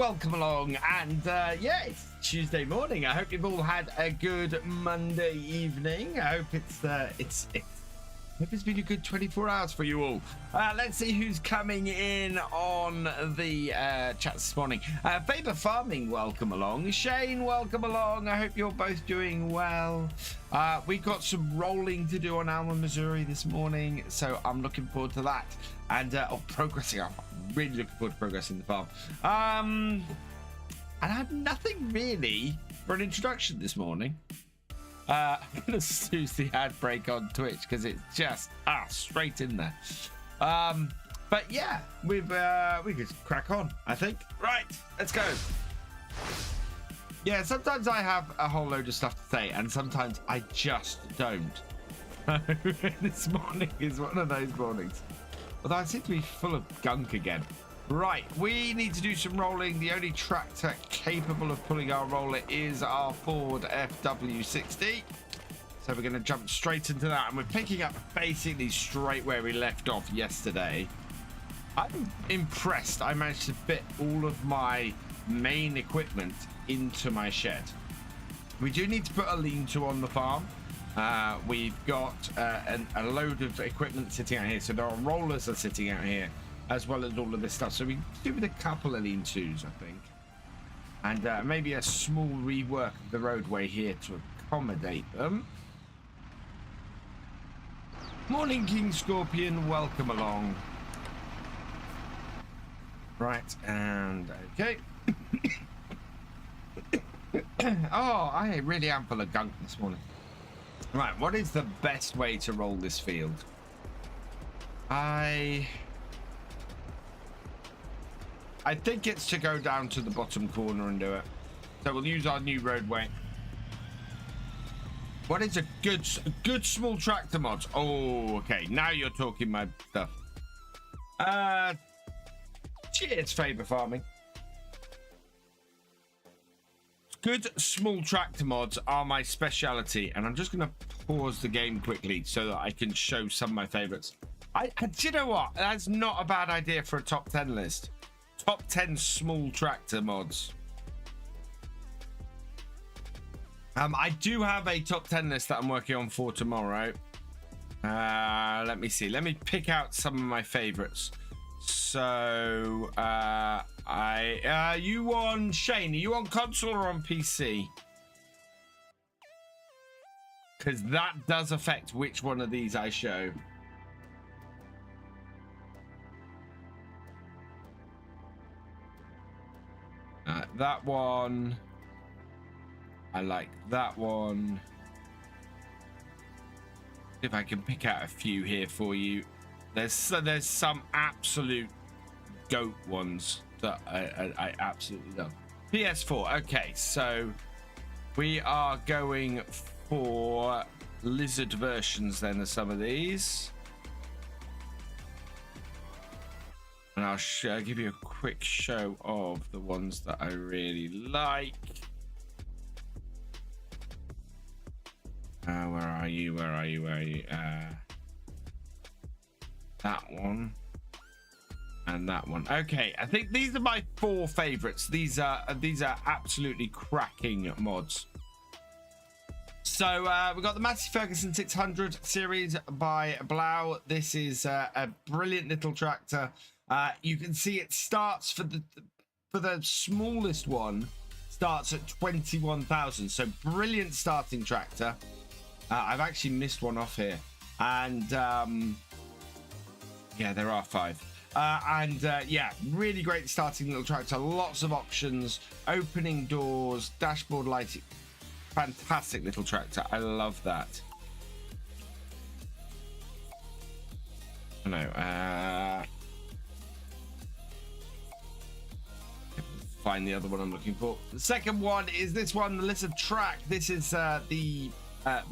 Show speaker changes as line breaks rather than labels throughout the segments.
welcome along. And yeah, it's Tuesday morning. I hope you've all had a good Monday evening. I hope it's been a good 24 hours for you all. Let's see who's coming in on the chat this morning. Faber Farming, welcome along. Shane, welcome along. I hope you're both doing well. We've got some rolling to do on Alma, Missouri this morning, so I'm looking forward to that. And progressing. I'm really looking forward to progressing the farm. And I have nothing really for an introduction this morning. I'm gonna snooze the ad break on Twitch because it's just straight in there. But yeah, we could crack on, I think. Right, let's go. Yeah, sometimes I have a whole load of stuff to say, and sometimes I just don't. This morning is one of those mornings. Although I seem to be full of gunk again. Right, we need to do some rolling. The only tractor capable of pulling our roller is our Ford FW60. So we're going to jump straight into that. And we're picking up basically straight where we left off yesterday. I'm impressed. I managed to fit all of my main equipment into my shed. We do need to put a lean-to on the farm. We've got a load of equipment sitting out here. So our rollers are sitting out here, as well as all of this stuff. So we can do with a couple of lean-tos, I think. And maybe a small rework of the roadway here to accommodate them. Morning, King Scorpion. Welcome along. Right, and okay. Oh, I really am full of gunk this morning. Right, what is the best way to roll this field? I think it's to go down to the bottom corner and do it. So we'll use our new roadway. What is a good small tractor mod? Oh, okay. Now you're talking my stuff. Cheers, Faber Farming. Good small tractor mods are my speciality, and I'm just going to pause the game quickly so that I can show some of my favorites. Do you know what? That's not a bad idea for a top 10 list. Top 10 small tractor mods. I do have a top 10 list that I'm working on for tomorrow. Let me see. Let me pick out some of my favorites. So, you on Shane? Are you on console or on PC? Because that does affect which one of these I show. That one. I like that one. If I can pick out a few here for you. There's some absolute goat ones that I absolutely love. PS4. Okay, so we are going for lizard versions then of some of these. And I'll give you a quick show of the ones that I really like. Where are you? Where are you? Where are you? That one. And that one. Okay, I think these are my 4 favorites. These are absolutely cracking mods. So we've got the Massey Ferguson 600 series by Blau. This is a brilliant little tractor. You can see it starts for the smallest one starts at 21,000. So brilliant starting tractor. I've actually missed one off here, and yeah, there are 5. Yeah, really great starting little tractor. Lots of options, opening doors, dashboard lighting. Fantastic little tractor. I love that. No, find the other one I'm looking for. The second one is this one, the Lizard Track. This is the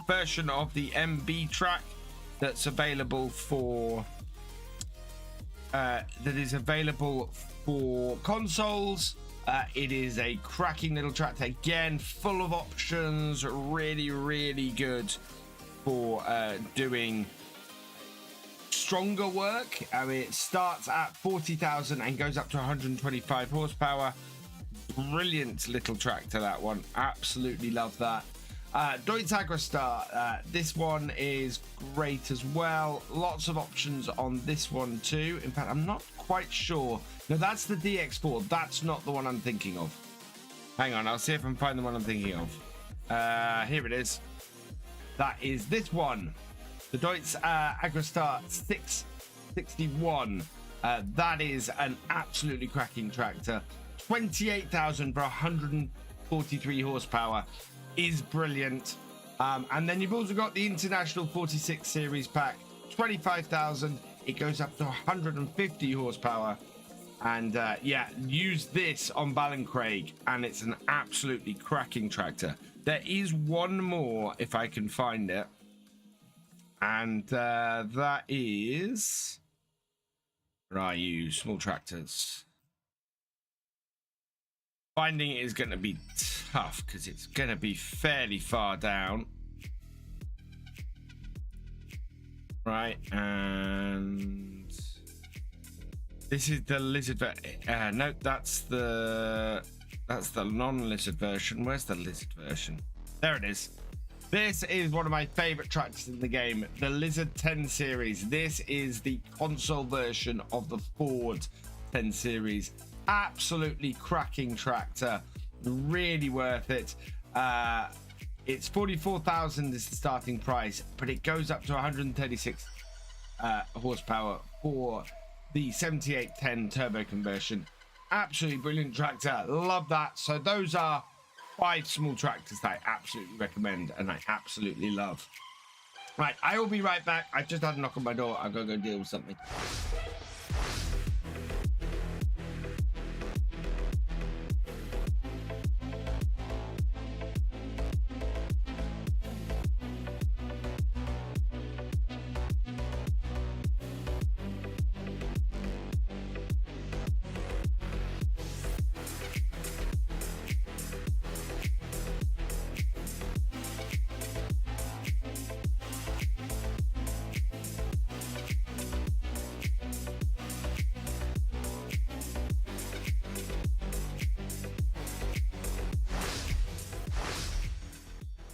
version of the MB track that's available for consoles. It is a cracking little tractor, again full of options, really good for doing stronger work. I mean, it starts at 40,000 and goes up to 125 horsepower. brilliant little tractor, that one. Absolutely love that. Deutz Agrostar, this one is great as well. Lots of options on this one too. In fact, I'm not quite sure. No, that's the DX4. That's not the one I'm thinking of. Hang on, I'll see if I can find the one I'm thinking of. Here it is. That is this one. The Deutz Agrostar 661. That is an absolutely cracking tractor. 28,000 for 143 horsepower is brilliant. And then you've also got the International 46 Series pack. 25,000. It goes up to 150 horsepower. And yeah, use this on Ballincraig, and it's an absolutely cracking tractor. There is one more, if I can find it. And that is... Where are you? Small tractors. Finding it is going to be tough because it's going to be fairly far down. Right, and this is the lizard. No, that's the non-lizard version. Where's the lizard version? There it is. This is one of my favorite tractors in the game, the Lizard 10 series. This is the console version of the Ford 10 series. Absolutely cracking tractor, really worth it. It's 44,000 is the starting price, but it goes up to 136 horsepower for the 7810 turbo conversion. Absolutely brilliant tractor, love that. So those are 5 small tractors that I absolutely recommend and I absolutely love. Right, I will be right back. I've just had a knock on my door. I've got to go deal with something.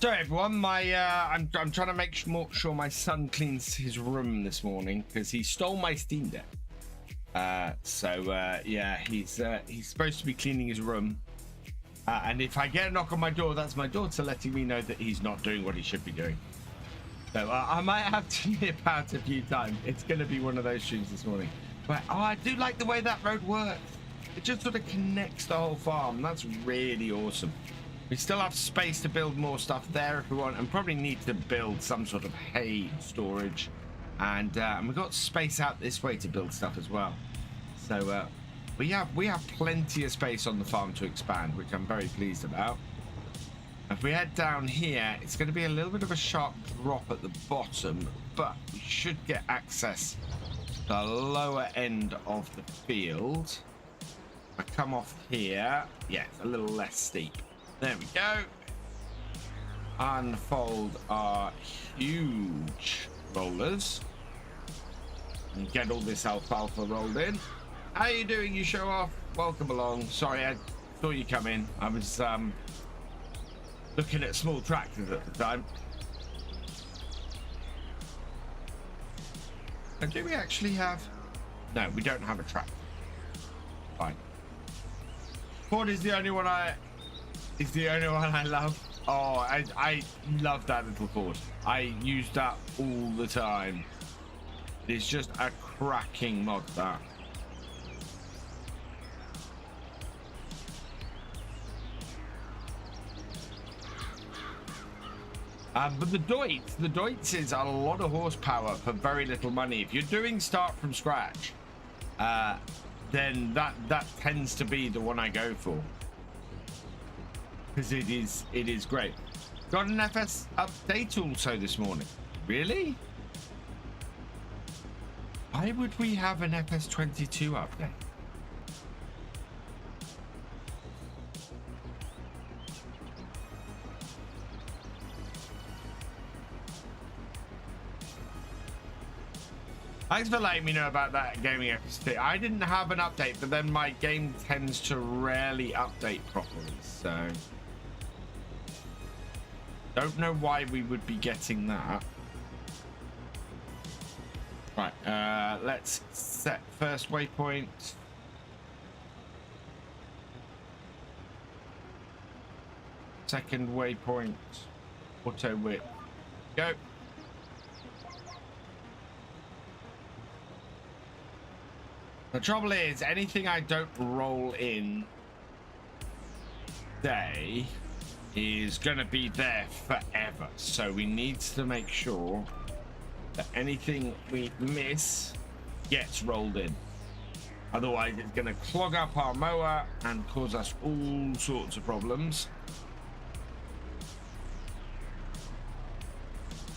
Sorry everyone, I'm trying to make sure my son cleans his room this morning because he stole my Steam Deck. Yeah, he's supposed to be cleaning his room, and if I get a knock on my door, that's my daughter letting me know that he's not doing what he should be doing. So I might have to nip out a few times. It's going to be one of those streams this morning. But oh, I do like the way that road works. It just sort of connects the whole farm. That's really awesome. We still have space to build more stuff there if we want, and probably need to build some sort of hay storage. And we've got space out this way to build stuff as well. So we have plenty of space on the farm to expand, which I'm very pleased about. If we head down here, it's going to be a little bit of a sharp drop at the bottom, but we should get access to the lower end of the field. If I come off here, yeah, it's a little less steep. There we go. Unfold our huge rollers and get all this alfalfa rolled in. How you doing, you show off? Welcome along. Sorry, I saw you come in. I was looking at small tractors at the time. And do we actually have... No, we don't have a tractor. Fine. Ford is the only one I love. Oh, I love that little Ford. I use that all the time. It's just a cracking mod, that. But the Deutz is a lot of horsepower for very little money. If you're doing start from scratch, then that tends to be the one I go for. Because it is great. Got an FS update also this morning. Really? Why would we have an FS22 update? Thanks for letting me know about that GamingFFC. I didn't have an update, but then my game tends to rarely update properly, so don't know why we would be getting that. Right, let's set first waypoint. Second waypoint. Auto whip. Go. The trouble is, anything I don't roll in today is gonna be there forever. So we need to make sure that anything we miss gets rolled in. Otherwise, it's gonna clog up our mower and cause us all sorts of problems.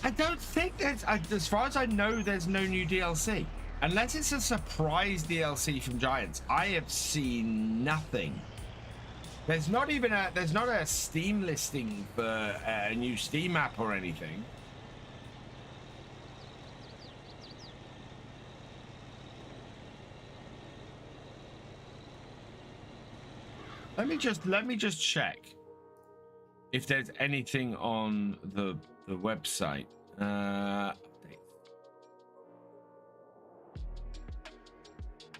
I don't think there's, as far as I know, there's no new DLC. Unless it's a surprise DLC from Giants, I have seen nothing. There's not even a Steam listing for a new Steam app or anything. Let me just check if there's anything on the website.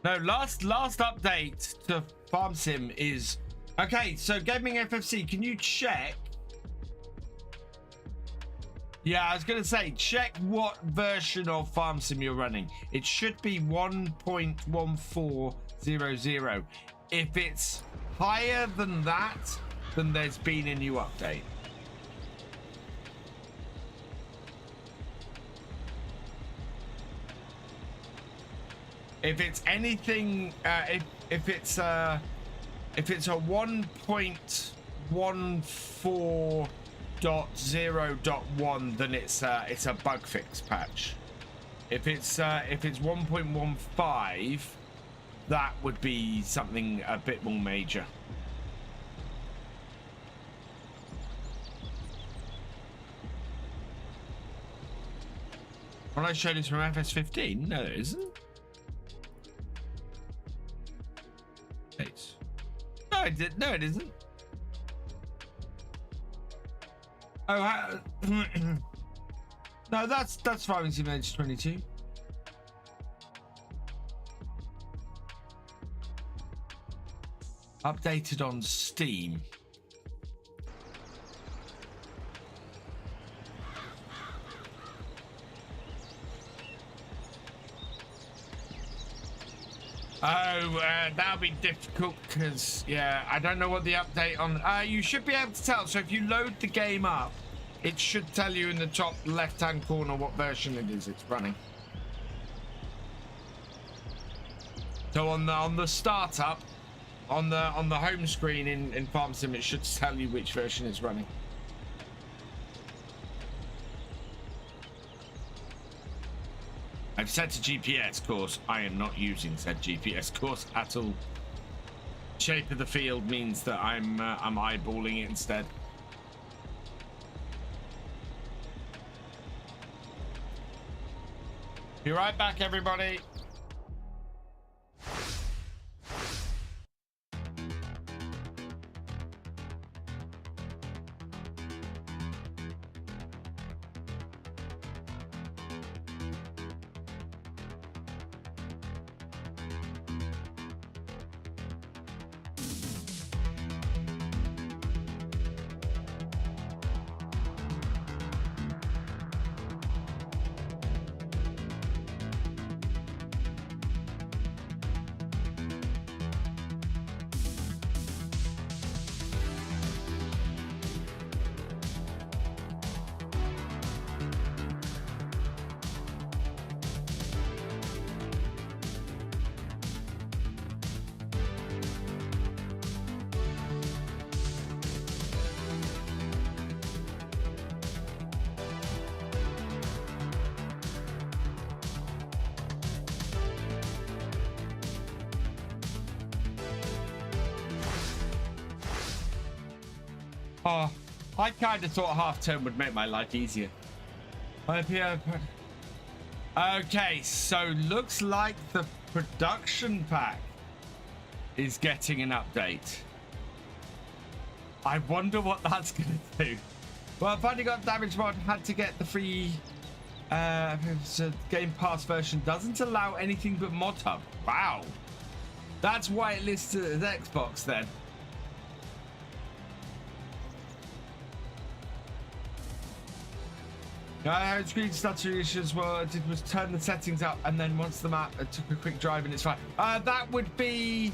No, last update to Farm Sim is okay. So GamingFFC, can you check? Yeah, I was gonna say check what version of Farm Sim you're running. It should be 1.1400. If it's higher than that, then there's been a new update. If it's anything, if it's a 1.14.0.1, then it's a bug fix patch. If it's 1.15, that would be something a bit more major. Well, I showed this from FS15. No, there isn't. No, it did. No, it isn't. Oh, no, that's Farming Simulator 22. Updated on Steam. Oh, that'll be difficult because, yeah, I don't know what the update on... you should be able to tell. So if you load the game up, it should tell you in the top left-hand corner what version it is it's running. So on the startup, on the home screen in Farm Sim, it should tell you which version it's running. I've set to GPS course. I am not using said GPS course at all. Shape of the field means that I'm eyeballing it instead. Be right back, everybody. Oh, I kind of thought half term would make my life easier. Okay, so looks like the production pack is getting an update. I wonder what that's going to do. Well, I've finally got damage mod. Had to get the free so Game Pass version. Doesn't allow anything but mod hub. Wow. That's why it lists it as Xbox then. Screen stutter issues. Well, I did was turn the settings up, and then once the map, I took a quick drive, and it's fine. That would be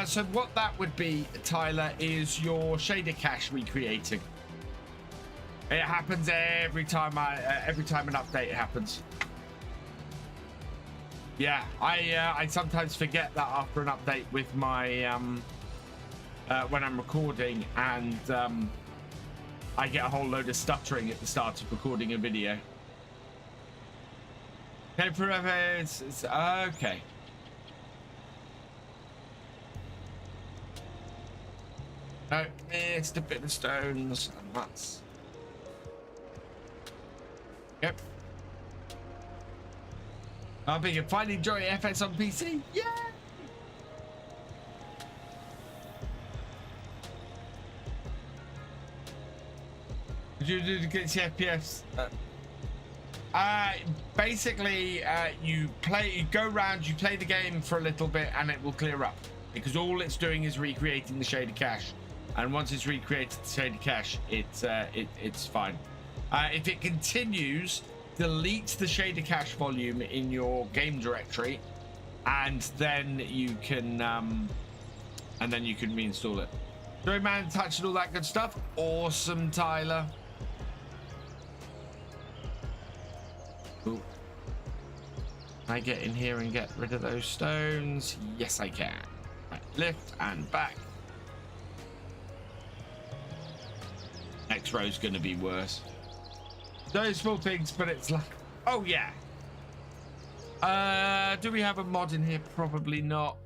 so. What that would be, Tyler, is your shader cache recreating. It happens every time every time an update happens. Yeah, I sometimes forget that after an update with my when I'm recording, and I get a whole load of stuttering at the start of recording a video. Okay, forever. It's okay. No, missed a bit of stones, and that's. Yep. I think you finally enjoy FS on PC. Yeah. Did you do get the FPS? Basically, you go around, you play the game for a little bit, and it will clear up because all it's doing is recreating the shader cache. And once it's recreated the shader cache, it's fine. If it continues, delete the shader cache volume in your game directory, and then you can reinstall it. Joy man touch and all that good stuff. Awesome, Tyler. Ooh. Can I get in here and get rid of those stones? Yes, I can. Right, lift and back. Next row's gonna be worse. Those small things, but it's like, oh yeah. Do we have a mod in here? Probably not.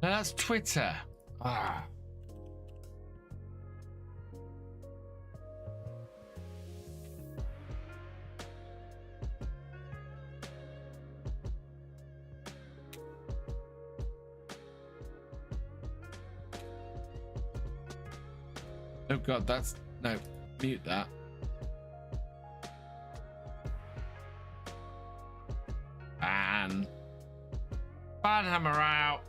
No, that's Twitter. Ah. Oh god, that's no, mute that. And Banhammer out.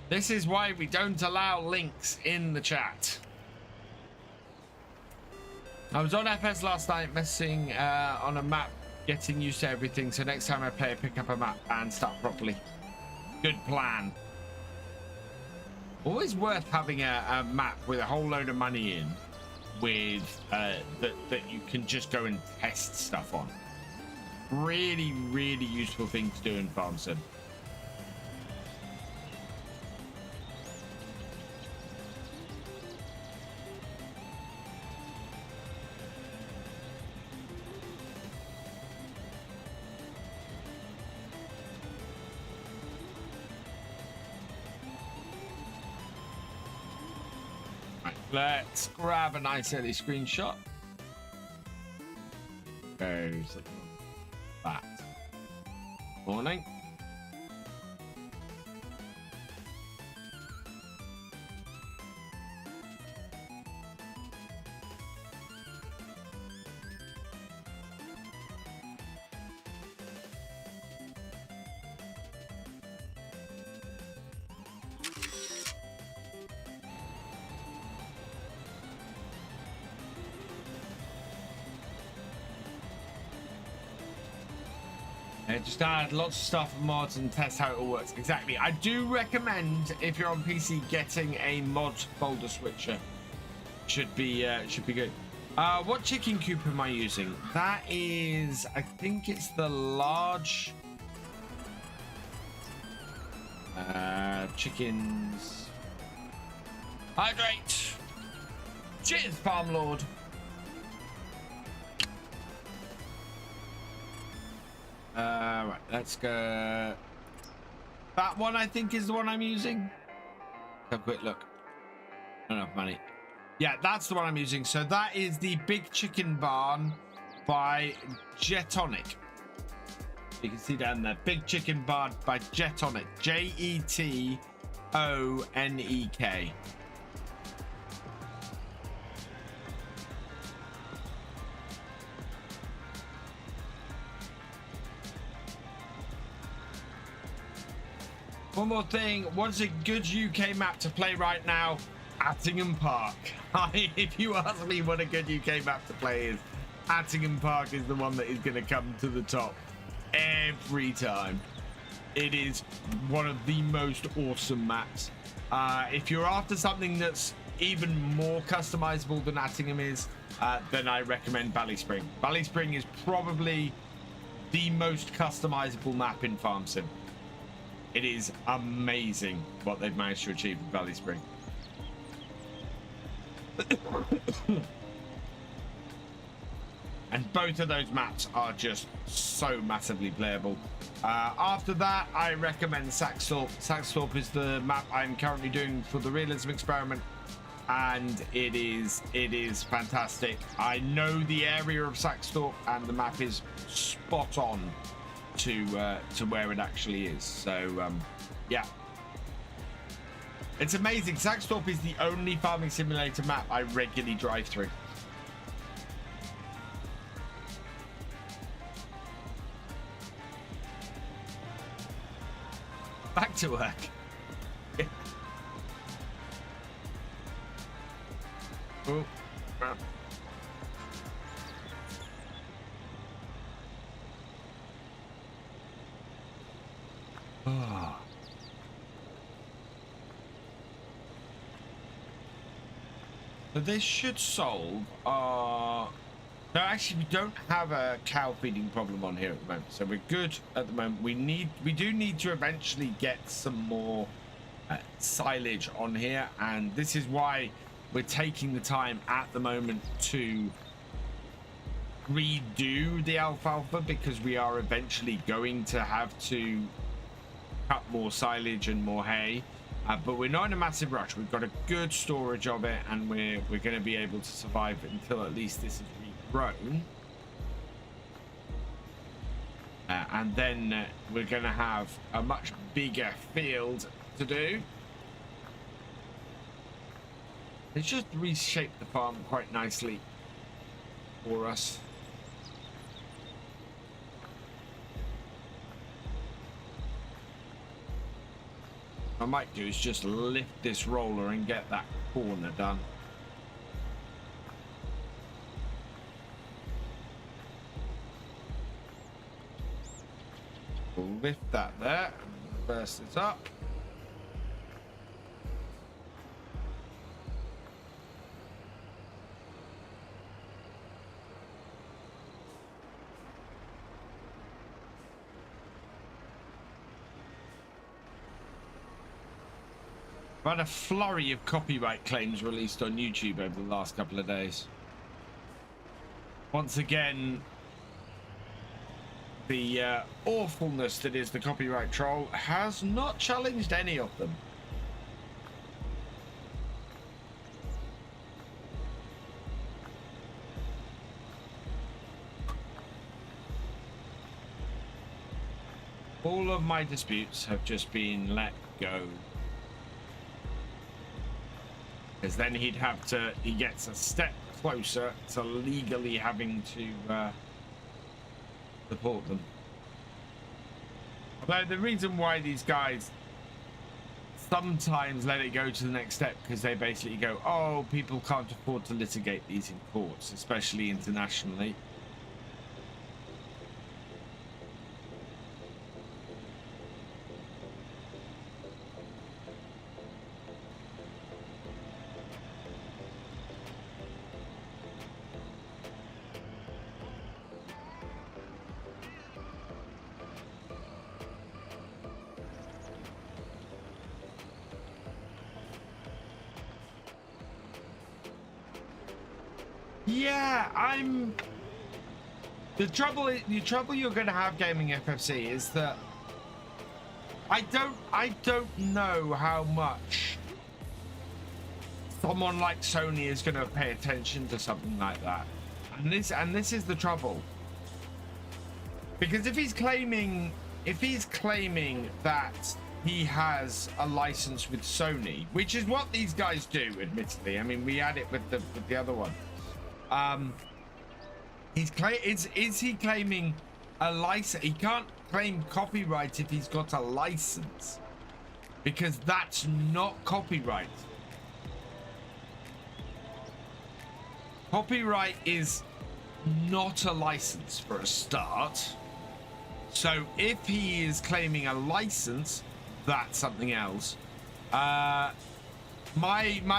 This is why we don't allow links in the chat. I was on FS last night messing on a map, getting used to everything, so next time I play, I pick up a map and start properly. Good plan. Always worth having a map with a whole load of money in, with that you can just go and test stuff on. Really, really useful thing to do in Farm Sim. Let's grab a nice early screenshot. There's that. Morning. Just add lots of stuff and mods and test how it all works. Exactly. I do recommend, if you're on PC, getting a mod folder switcher. Should be good. What chicken coop am I using? That is, I think it's the large. Chickens. Hydrate. Cheers, Farm Lord. Right, let's go. That one, I think, is the one I'm using. Have a quick look. Not enough money. Yeah, that's the one I'm using. So that is the Big Chicken Barn by Jetonic. You can see down there, Big Chicken Barn by Jetonic. Jetonek. One more thing, what's a good UK map to play right now? Attingham Park. If you ask me what a good UK map to play is, Attingham Park is the one that is going to come to the top every time. It is one of the most awesome maps. If you're after something that's even more customizable than Attingham is, then I recommend Ballyspring. Ballyspring is probably the most customizable map in Farm Sim. It is amazing what they've managed to achieve in Ballyspring. And both of those maps are just so massively playable. After that, I recommend Saxthorpe. Saxthorpe is the map I'm currently doing for the realism experiment, and it is fantastic. I know the area of Saxthorpe, and the map is spot on to where it actually is. So yeah, it's amazing. Saxthorpe is the only farming simulator map I regularly drive through. Back to work. Oh. Oh. So this should solve our... No, actually, we don't have a cow feeding problem on here at the moment, so we're good at the moment. We do need to eventually get some more silage on here, and this is why we're taking the time at the moment to redo the alfalfa, because we are eventually going to have to cut more silage and more hay, but we're not in a massive rush. We've got a good storage of it, and we're going to be able to survive until at least this is regrown, and then we're going to have a much bigger field to do. It's just reshaped the farm quite nicely for us. What I might do is just lift this roller and get that corner done. We'll lift that there, reverse this up. I've had a flurry of copyright claims released on YouTube over the last couple of days. Once again, the awfulness that is the copyright troll has not challenged any of them. All of my disputes have just been let go. Because then he gets a step closer to legally having to support them. Although the reason why these guys sometimes let it go to the next step, because they basically go, oh, people can't afford to litigate these in courts, especially internationally. Yeah, the trouble you're going to have GamingFFC is that I don't know how much someone like Sony is going to pay attention to something like that, and this is the trouble, because if he's claiming that he has a license with Sony, which is what these guys do, admittedly. I mean, we had it with the other one. Is he claiming a license? He can't claim copyright if he's got a license, because that's not copyright. Copyright is not a license for a start. So if he is claiming a license, that's something else. My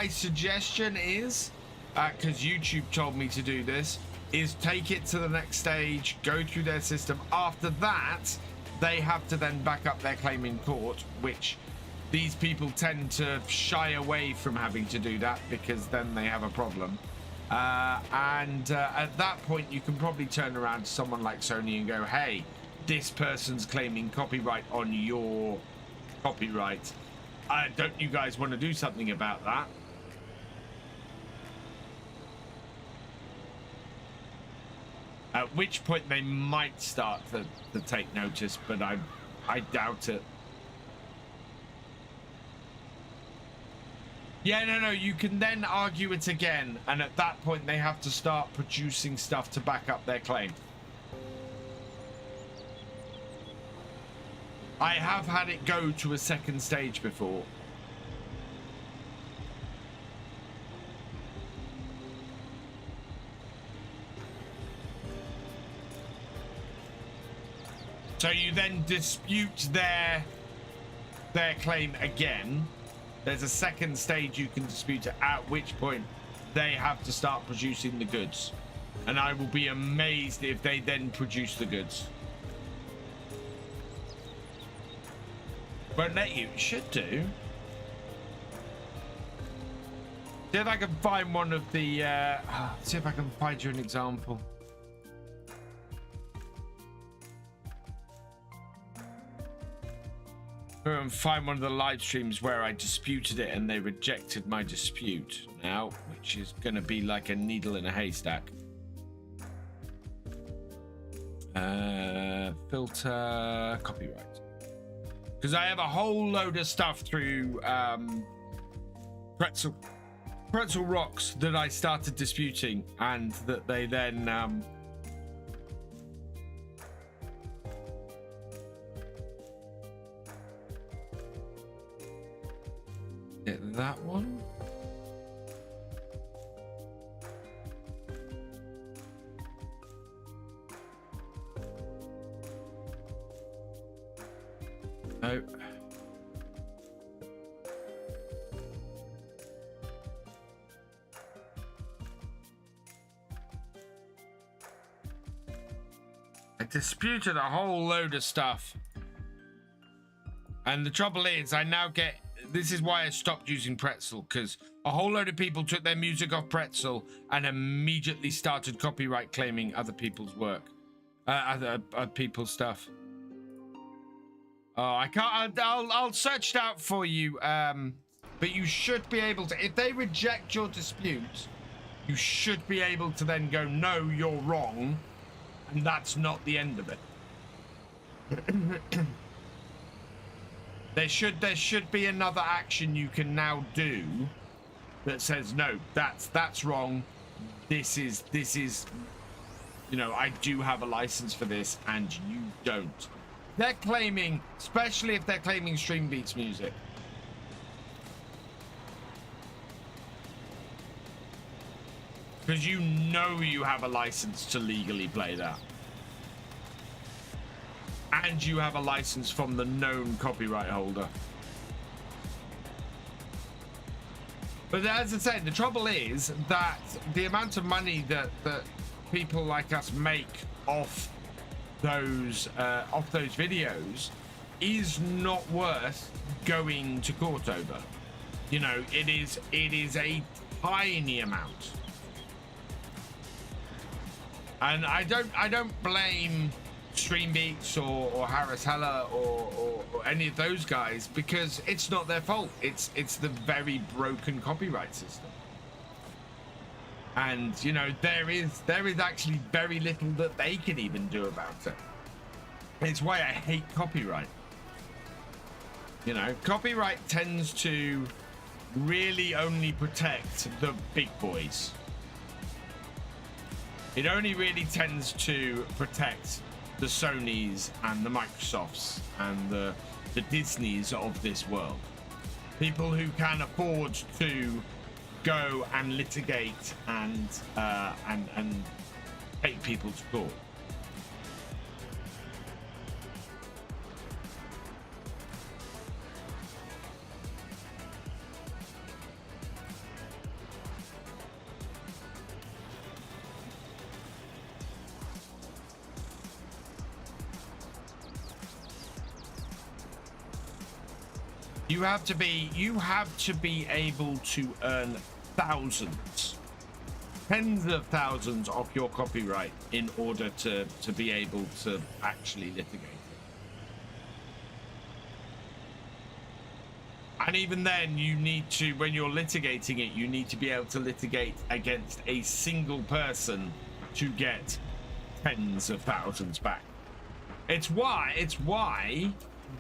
suggestion is, because YouTube told me to do this, is take it to the next stage, go through their system. After that, they have to then back up their claim in court, which these people tend to shy away from having to do that because then they have a problem. At that point, you can probably turn around to someone like Sony and go, hey, this person's claiming copyright on your copyright. Don't you guys want to do something about that? At which point they might start to take notice, but I doubt it. Yeah, no, you can then argue it again, and at that point they have to start producing stuff to back up their claim. I have had it go to a second stage before. So you then dispute their claim again. There's a second stage you can dispute it, at which point they have to start producing the goods. And I will be amazed if they then produce the goods. Won't let you. It should do. See if I can find one of the... see if I can find you an example. And find one of the live streams where I disputed it and they rejected my dispute now, which is going to be like a needle in a haystack. Filter copyright, because I have a whole load of stuff through Pretzel Rocks that I started disputing, and that they then that one. No. I disputed a whole load of stuff. And the trouble is, I now get... This is why I stopped using Pretzel, because a whole load of people took their music off Pretzel and immediately started copyright claiming other people's work. Other people's stuff. Oh, I can't... I'll search it out for you. But you should be able to... If they reject your dispute, you should be able to then go, no, you're wrong. And that's not the end of it. There should be another action you can now do that says, no, that's wrong. This is, you know, I do have a license for this and you don't. They're claiming, especially if they're claiming Stream Beats music. Because you know you have a license to legally play that. And you have a license from the known copyright holder. But as I said, the trouble is that the amount of money that people like us make off those videos is not worth going to court over. You know, it is a tiny amount. And I don't blame Streambeats or Harris Heller or any of those guys, because it's not their fault. It's the very broken copyright system. And you know, there is actually very little that they can even do about it. It's why I hate copyright. You know, copyright tends to really only protect the big boys. It only really tends to protect the Sonys and the Microsofts and the Disneys of this world. People who can afford to go and litigate and take people to court. You have to be able to earn thousands, tens of thousands off your copyright in order to be able to actually litigate it. And even then, you need to, when you're litigating it, you need to be able to litigate against a single person to get tens of thousands back. It's why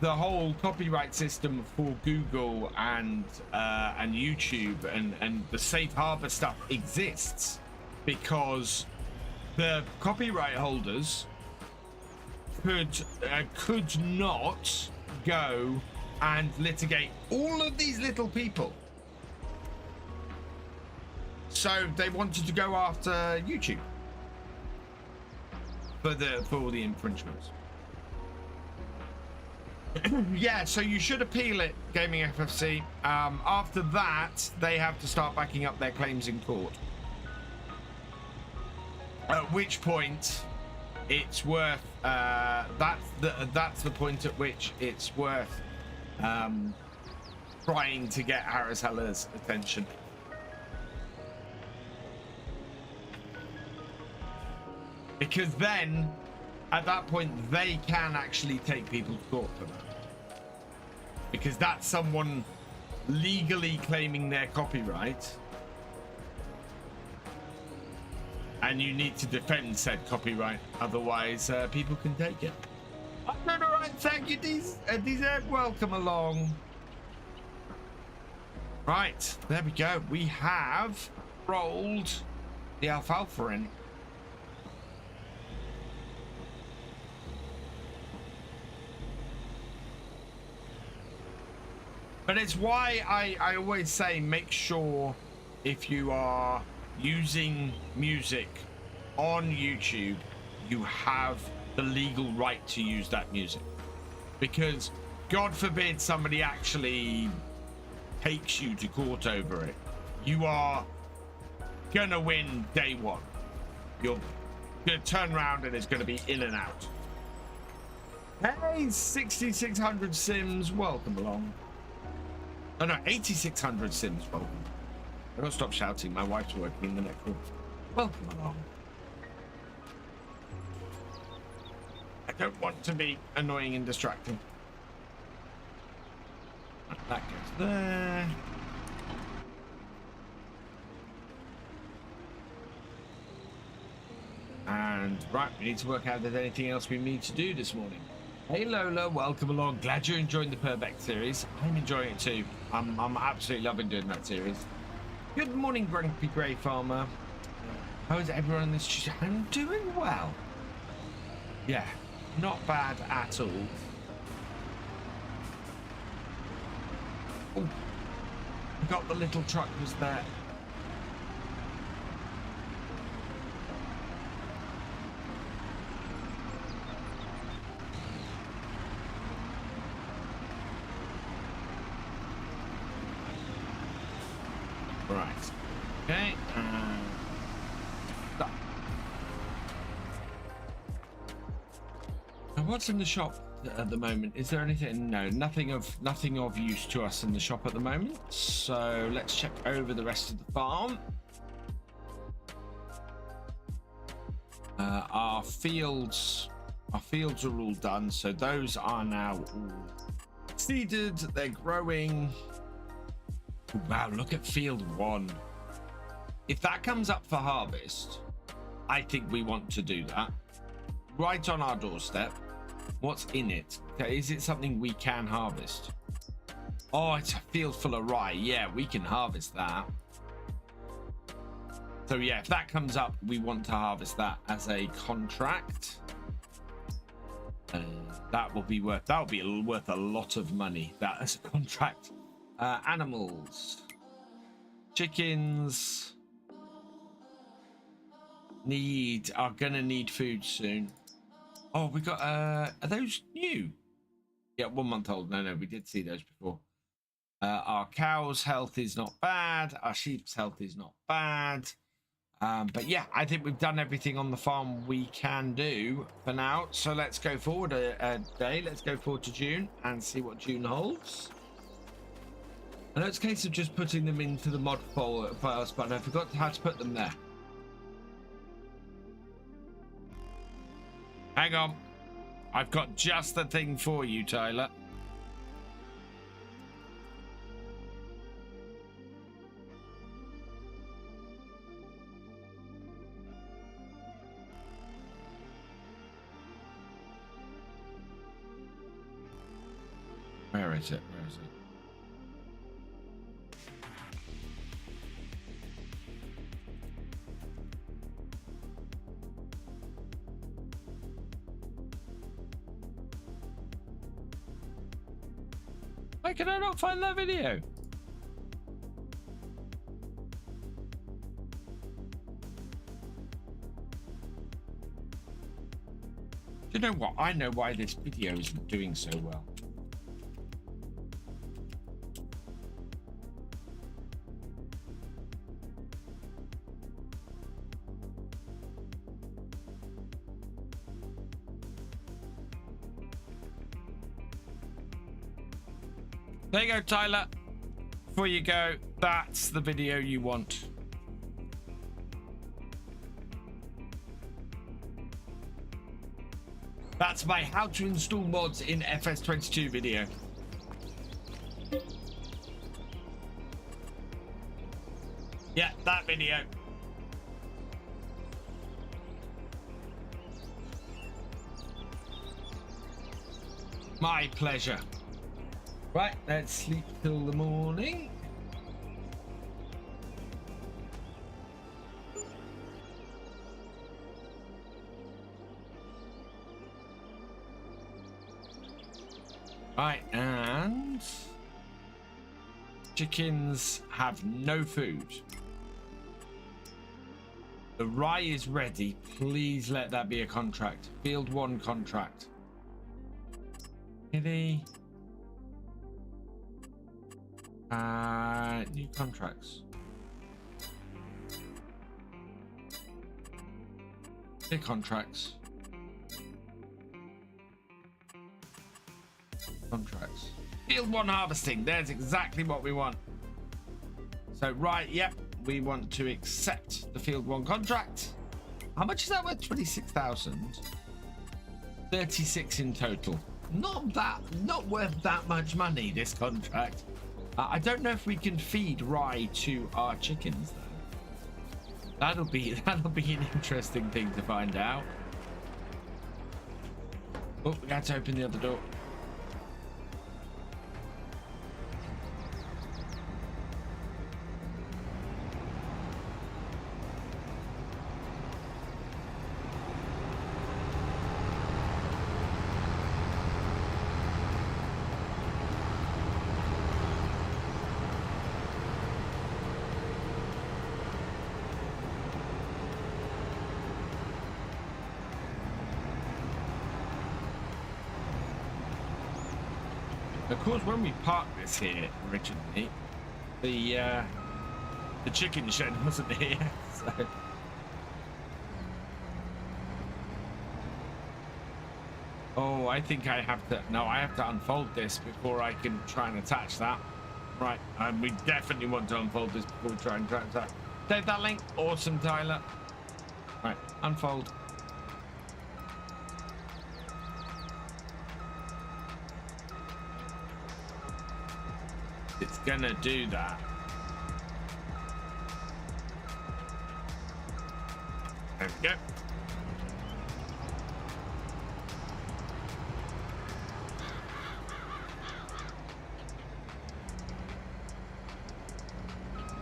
the whole copyright system for Google and YouTube and the safe harbor stuff exists, because the copyright holders could not go and litigate all of these little people. So they wanted to go after YouTube for all the infringements. Yeah, so you should appeal it, GamingFFC. After that, they have to start backing up their claims in court. At which point, it's worth. That's the point at which it's worth trying to get Harris Heller's attention. Because then, at that point, they can actually take people to court for that. Because that's someone legally claiming their copyright. And you need to defend said copyright, otherwise people can take it. I'm doing all right, thank you, Desert. Welcome along. Right, there we go. We have rolled the Alfalfa in. But it's why I always say, make sure if you are using music on YouTube, you have the legal right to use that music. Because God forbid somebody actually takes you to court over it, you are gonna win day one. You're gonna turn around and it's gonna be in and out. Hey, 6600 Sims, welcome along. Oh no, 8600 Sims, welcome. I gotta stop shouting, my wife's working in the next room. Welcome along. I don't want to be annoying and distracting. That goes there. And right, we need to work out if there's anything else we need to do this morning. Hey Lola, welcome along. Glad you're enjoying the Purbeck series. I'm enjoying it too. I'm absolutely loving doing that series. Good morning, Grumpy Grey Farmer. How is everyone on this Tuesday? I'm doing well. Yeah, not bad at all. Oh, got the little truck was there. Right. Okay. Stop. Now, what's in the shop at the moment? Is there anything? No, nothing of use to us in the shop at the moment. So let's check over the rest of the farm. Our fields are all done, so those are now all seeded. They're growing. Wow, look at field 1. If that comes up for harvest, I think we want to do that right on our doorstep. What's in it? Is it something we can harvest? Oh, it's a field full of rye. Yeah, we can harvest that. So yeah, if that comes up, we want to harvest that as a contract. That will be worth a lot of money, that as a contract. Animals, chickens are gonna need food soon. Oh, we got are those new? Yeah, 1 month old. No, we did see those before. Our cows' health is not bad. Our sheep's health is not bad. But yeah, I think we've done everything on the farm we can do for now. So let's go forward a day. Let's go forward to June and see what June holds. I know it's a case of just putting them into the mod files, but I forgot how to put them there. Hang on. I've got just the thing for you, Tyler. Where is it? Where is it? Why can I not find that video? Do you know what? I know why this video isn't doing so well. There you go, Tyler. Before you go, that's the video you want. That's my how to install mods in FS22 video. Yeah, that video. My pleasure. Right, let's sleep till the morning. Right, and chickens have no food. The rye is ready. Please let that be a contract. Field 1 contract. Kitty. New contracts. New contracts. Contracts. Field 1 harvesting. There's exactly what we want. So right, yep, we want to accept the Field 1 contract. How much is that worth? 26,000. 36 in total. Not worth that much money, this contract. I don't know if we can feed rye to our chickens though. That'll be an interesting thing to find out. Oh, we got to open the other door. Of course, when we parked this here originally, the chicken shed wasn't here, so. Oh, I think I have to. No, I have to unfold this before I can try and attach that. Right, and we definitely want to unfold this before we try and attach that. Save that link. Awesome, Tyler. Right, unfold. it's gonna do that. There we go.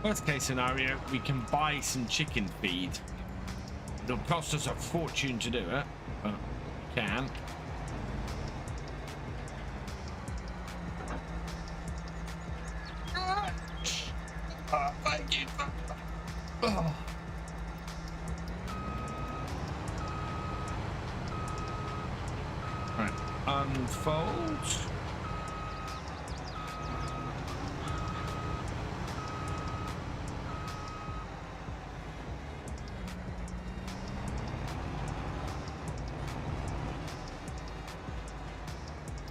Worst case scenario, we can buy some chicken feed. It'll cost us a fortune to do it, but we can. Thank you. Oh. Right, unfold.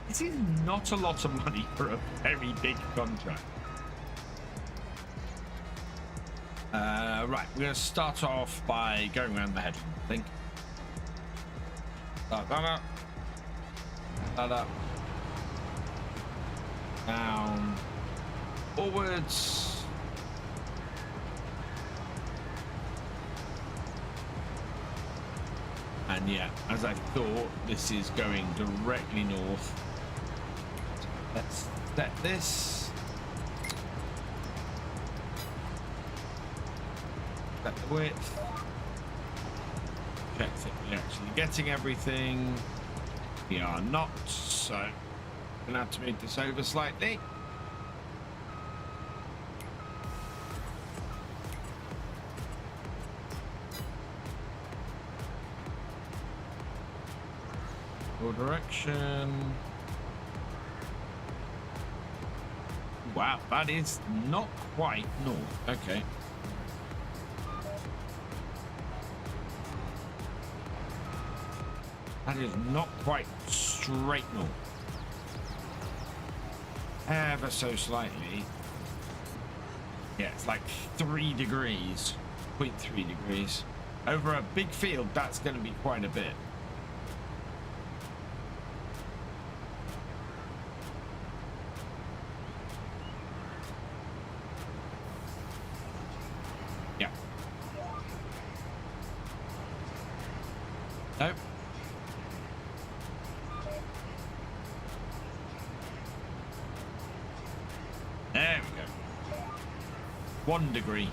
This is not a lot of money for a very big contract. Right, we're going to start off by going around the headland, I think. Start that up. That up. Down. Forwards. And yeah, as I thought, this is going directly north. Let's set this. Set the width. Check that we're actually getting everything. We are not, so I'm gonna have to move this over slightly. All direction. Wow, that is not quite north. Okay. That is not quite straight north. Ever so slightly. Yeah, it's like 3 degrees. 0.3 degrees. Over a big field, that's going to be quite a bit. Yeah. Nope. There we go. 1 degree.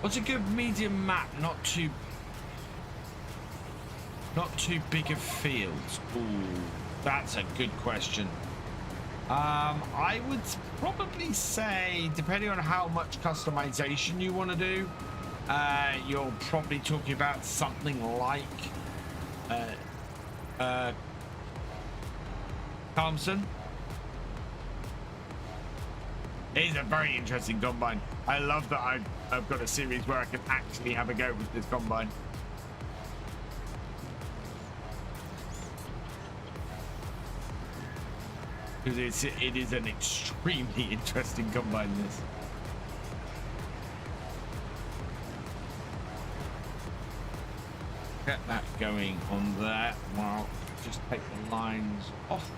What's a good medium map? Not too big of fields. Ooh, that's a good question. I would probably say, depending on how much customization you want to do, you're probably talking about something like Thompson. It is a very interesting combine. I love that I've got a series where I can actually have a go with this combine. Because it is an extremely interesting combine, this. Get that going on there. Well, just take the lines off.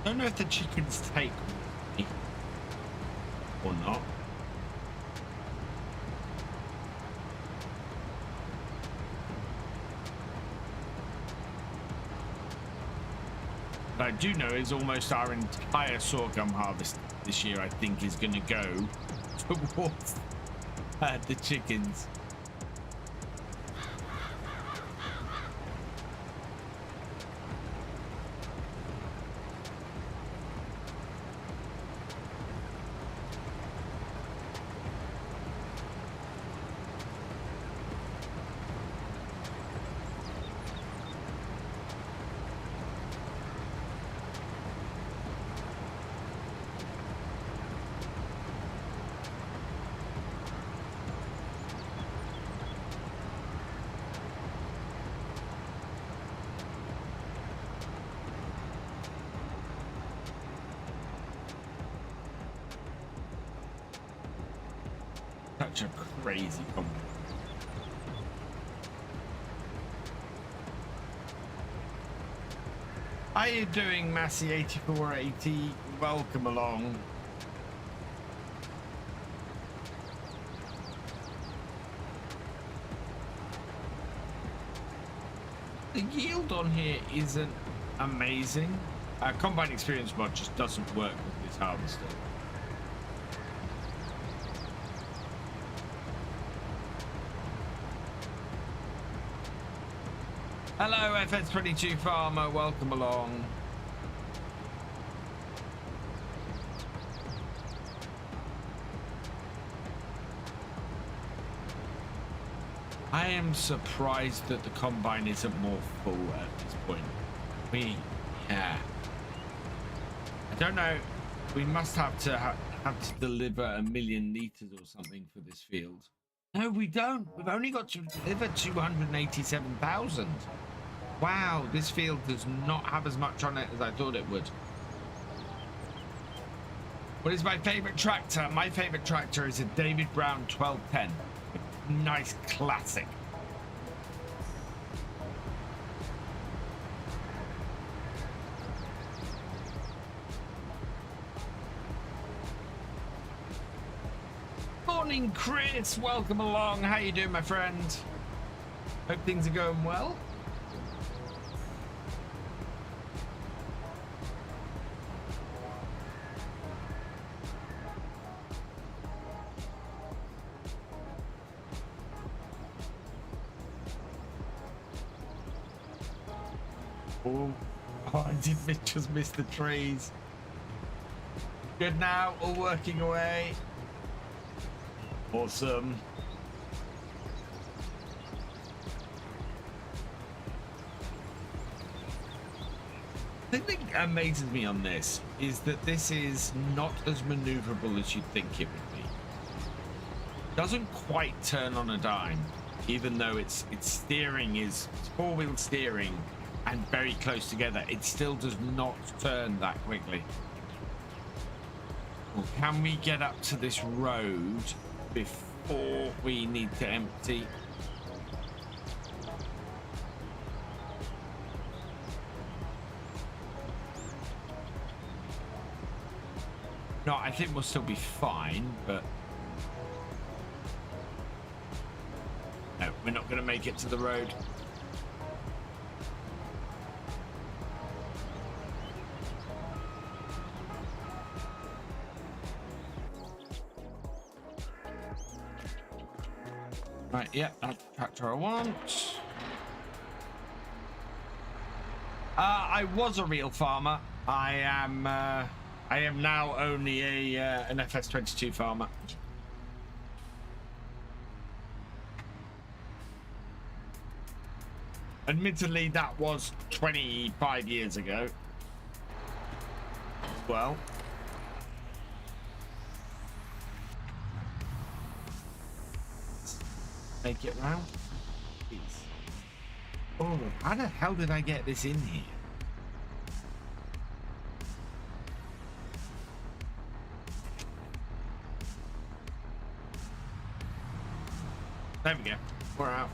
I don't know if the chickens take me or not. What I do know is almost our entire sorghum harvest this year, I think, is going to go towards the chickens. such a crazy combine. How you doing, Massey8480? Welcome along. The yield on here isn't amazing. Combine Experience mod just doesn't work with this harvester. Hello, FS22 Farmer, welcome along. I am surprised that the combine isn't more full at this point. Yeah. I don't know. We must have to deliver 1 million liters or something for this field. No, we don't. We've only got to deliver 287,000. Wow, this field does not have as much on it as I thought it would. What is my favorite tractor? My favorite tractor is a David Brown 1210. Nice classic. Morning, Chris. Welcome along. How you doing, my friend? Hope things are going well. Oh, I did just miss the trees. Good now, all working away. Awesome. The thing that amazes me on this is that this is not as maneuverable as you'd think it would be. It doesn't quite turn on a dime, even though its steering is four-wheel steering and very close together. It still does not turn that quickly. Well, can we get up to this road before we need to empty? No, I think we'll still be fine, but no, we're not going to make it to the road. Right, yeah, that's the tractor I want. I was a real farmer. I am now only an FS22 farmer. Admittedly, that was 25 years ago. Well. Make it round, please. Oh, how the hell did I get this in here? There we go. We're out.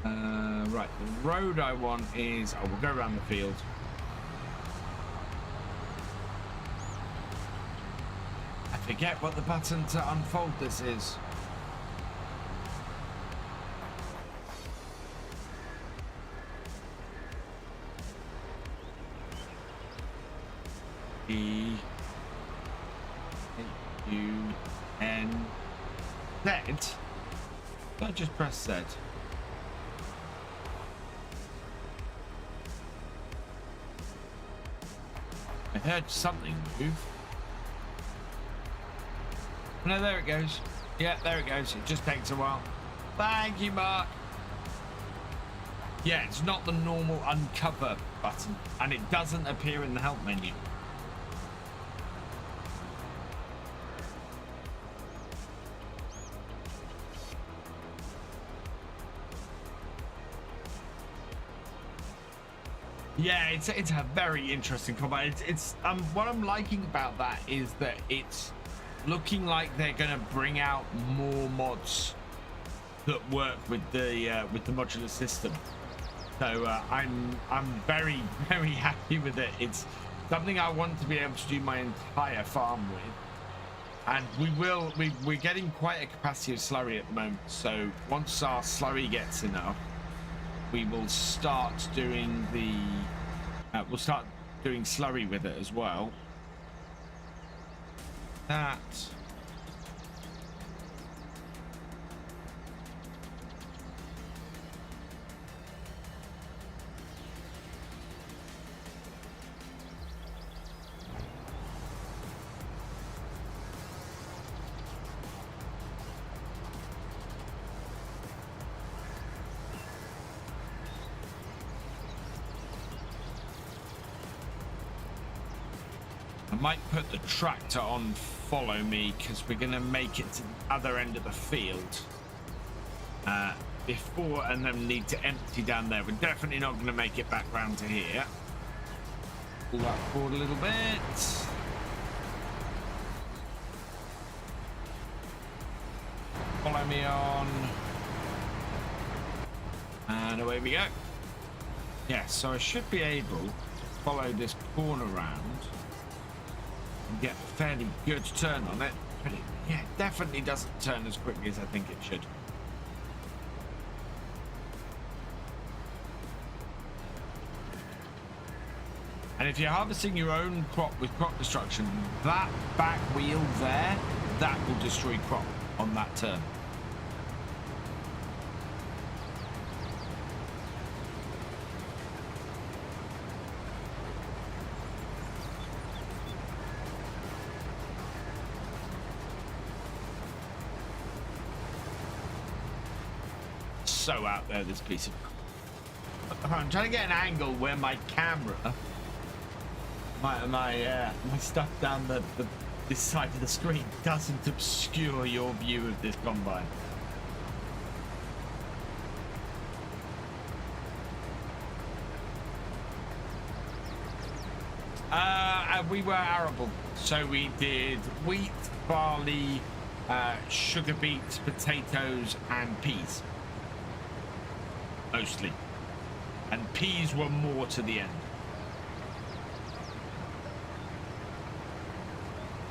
Right, the road I want is... Oh, we'll go around the field. I forget what the button to unfold this is. Z. Don't just press Z. I heard something move. No, there it goes. Yeah, there it goes. It just takes a while. Thank you, Mark. Yeah, it's not the normal uncover button, and it doesn't appear in the help menu. Yeah, it's a very interesting combine. It's what I'm liking about that is that it's looking like they're going to bring out more mods that work with the modular system. So I'm very happy with it. It's something I want to be able to do my entire farm with, and we're getting quite a capacity of slurry at the moment. So once our slurry gets enough, we will start doing we'll start doing slurry with it as well. That. I might put the tractor on follow me because we're going to make it to the other end of the field before and then need to empty down there. We're definitely not going to make it back round to here. Pull that forward a little bit. Follow me on. And away we go. Yeah, so I should be able to follow this corner round and get a fairly good turn on it, but it, yeah, definitely doesn't turn as quickly as I think it should. And if you're harvesting your own crop with crop destruction, that back wheel there, that will destroy crop on that turn. So out there, this piece of. I'm trying to get an angle where my camera, my stuff down this side of the screen doesn't obscure your view of this combine. We were arable, so we did wheat, barley, sugar beets, potatoes, and peas. Mostly, and peas were more to the end.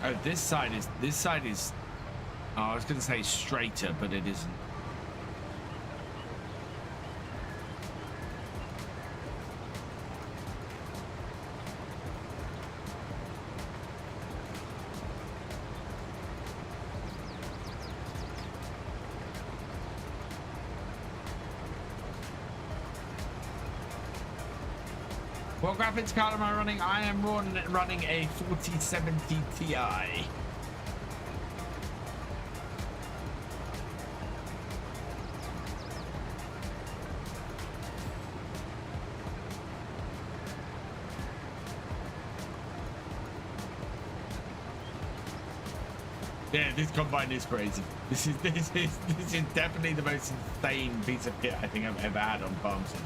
Oh, this side is oh, I was going to say straighter, but it isn't. What graphics card am I running? I am running a 4070 Ti. Yeah, this combine is crazy. This is definitely the most insane piece of kit I think I've ever had on farm sim.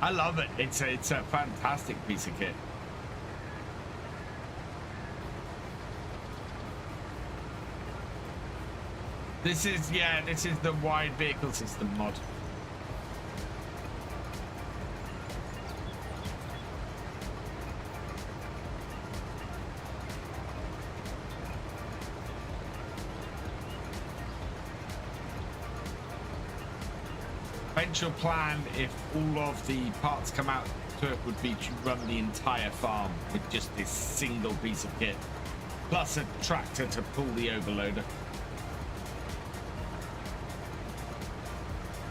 I love it. It's a fantastic piece of kit. This is the wide vehicle system mod. Eventual plan, if all of the parts come out to it, would be to run the entire farm with just this single piece of kit, plus a tractor to pull the overloader.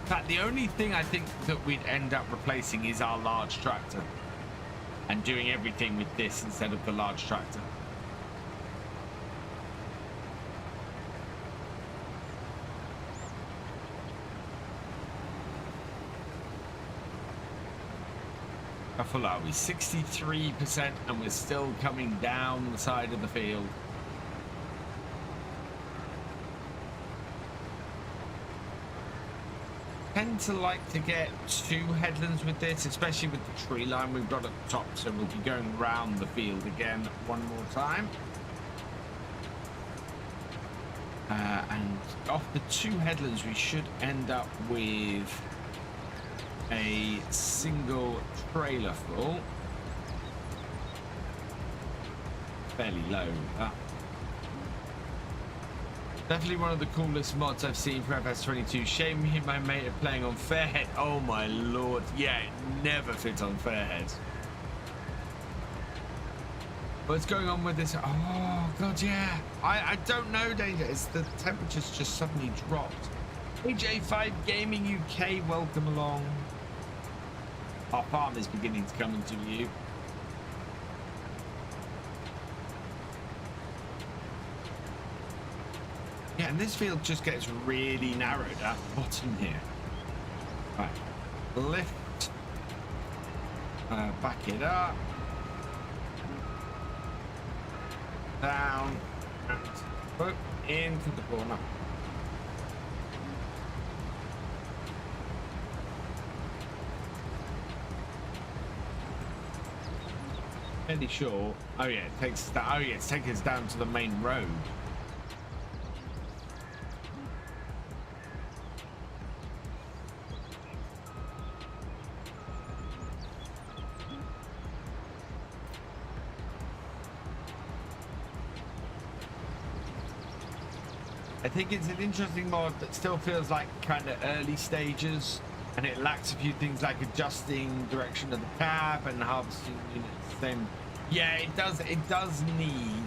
In fact, the only thing I think that we'd end up replacing is our large tractor, and doing everything with this instead of the large tractor. How full are we? 63%, and we're still coming down the side of the field. tend to like to get 2 headlands with this, especially with the tree line we've got at the top, so we'll be going round the field again one more time. And off the 2 headlands we should end up with a single trailer full. Fairly low. Definitely one of the coolest mods I've seen for FS22. Shame me and my mate are playing on Fairhead. Oh my lord. Yeah, it never fits on Fairhead. What's going on with this? Oh god, yeah. I don't know, Danger. It's the temperature's just suddenly dropped. AJ5 Gaming UK, welcome along. Our farm is beginning to come into view. Yeah, and this field just gets really narrowed at the bottom here. Right, lift, back it up, down, and put into the corner. Fairly sure. Oh yeah, it takes us down. Oh yeah, it's taking us down to the main road. I think it's an interesting mod that still feels like kind of early stages, and it lacks a few things like adjusting direction of the cab and harvesting units. Same, yeah, it does. It does need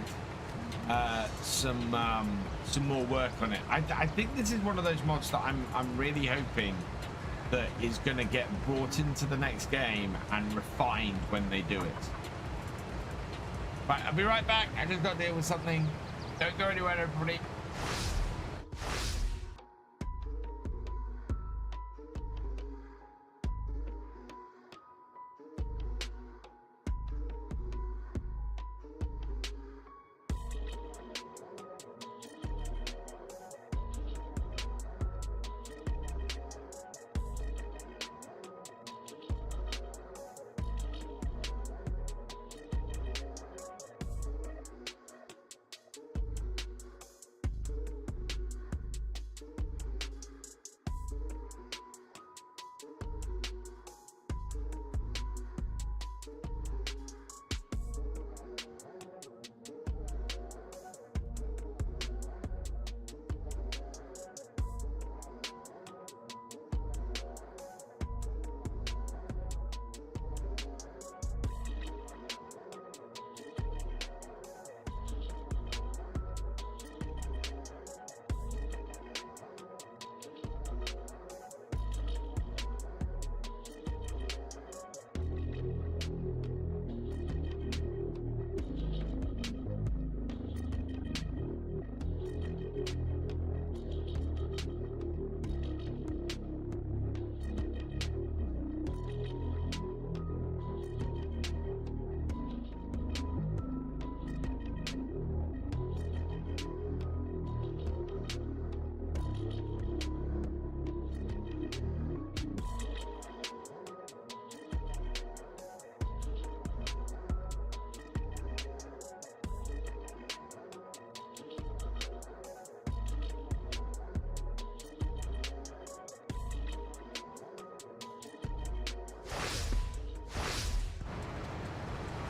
some more work on it. I think this is one of those mods that I'm really hoping that is going to get brought into the next game and refined when they do it. Right, I'll be right back. I just got to deal with something. Don't go anywhere, everybody.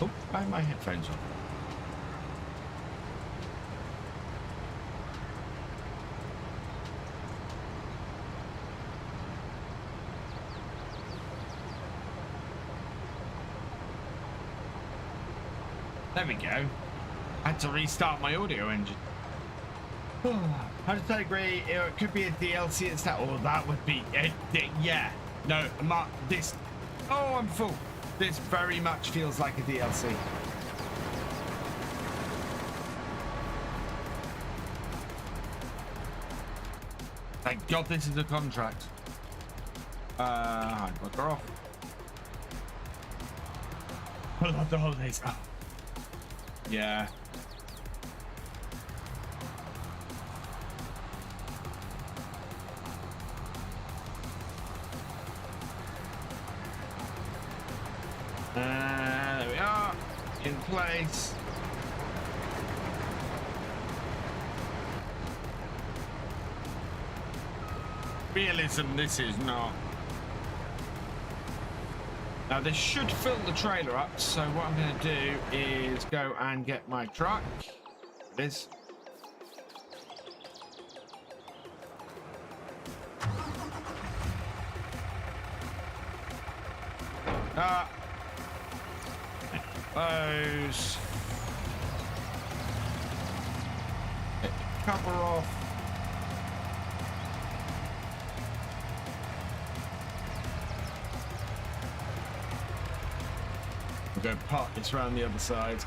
Oh, I have my headphones on. There we go. I had to restart my audio engine. I just agree. It could be a DLC instead. Oh, that would be it. Yeah. No, Mark, this. Oh, I'm full. This very much feels like a DLC. Thank God this is a contract. I'd bugger off. I love the holidays. Oh. Yeah. There we are, in place. Realism, this is not. Now this should fill the trailer up, so what I'm going to do is go and get my truck. It is. Those. Take the cover off. We'll go park this around the other side.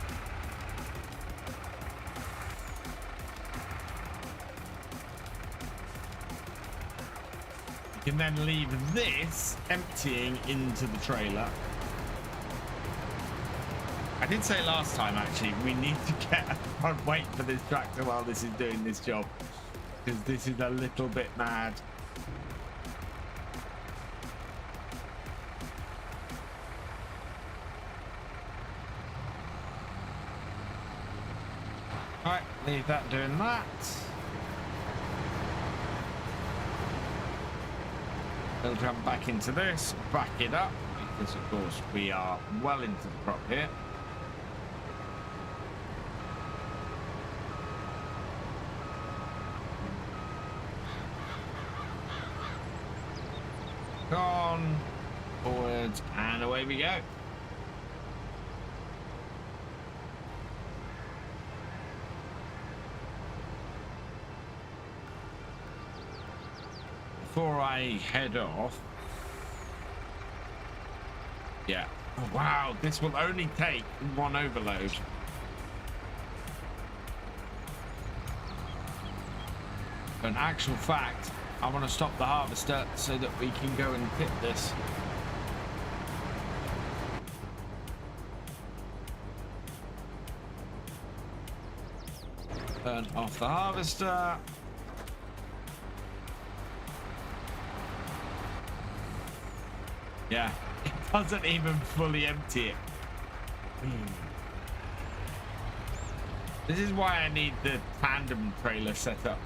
You can then leave this emptying into the trailer. I did say last time, actually, we need to get a front weight for this tractor while this is doing this job, because this is a little bit mad. All right, leave that doing that. We'll jump back into this, back it up, because of course we are well into the crop here. On, forwards, and away we go. Before I head off, yeah. Oh, wow, this will only take one overload. In actual fact, I want to stop the harvester so that we can go and tip this. Turn off the harvester. Yeah, it doesn't even fully empty it. This is why I need the tandem trailer set up.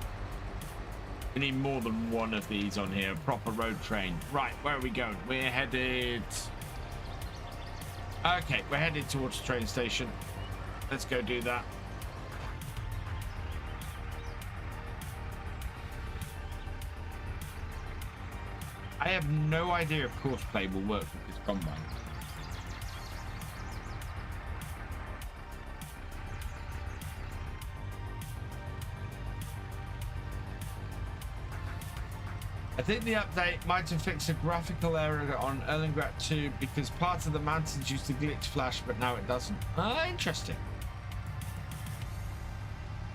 We need more than one of these on here, a proper road train. Right, where are we going? We're headed... Okay, we're headed towards the train station. Let's go do that. I have no idea if horseplay will work with this combine. I think the update might have fixed a graphical error on Erlingrat 2 because part of the mountains used to glitch flash, but now it doesn't. Interesting.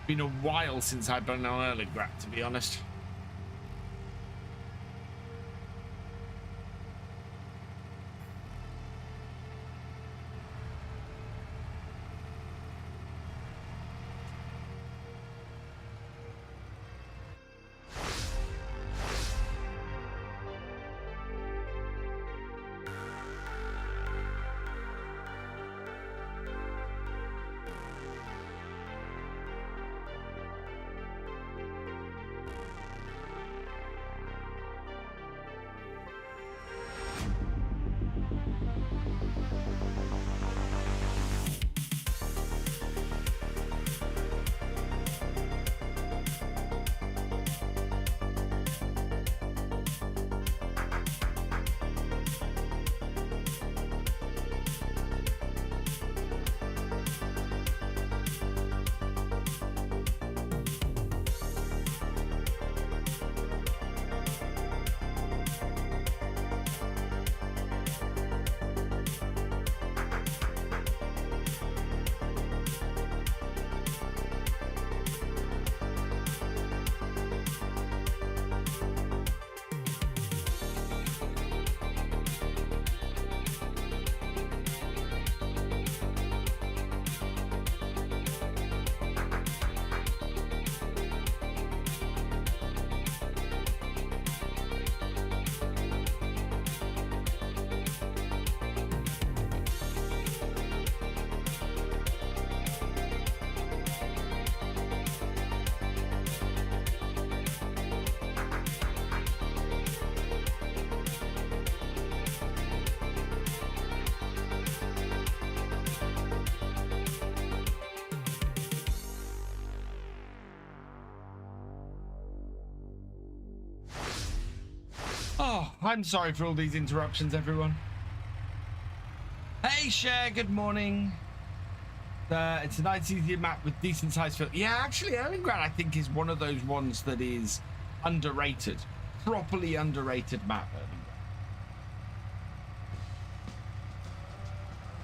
Been a while since I've done on Erlingrat, to be honest. Oh, I'm sorry for all these interruptions, everyone. Hey, Cher, good morning. It's a nice, easy map with decent size field. Yeah, actually, Erlingrad, I think, is one of those ones that is underrated. Properly underrated map, Erlingrad.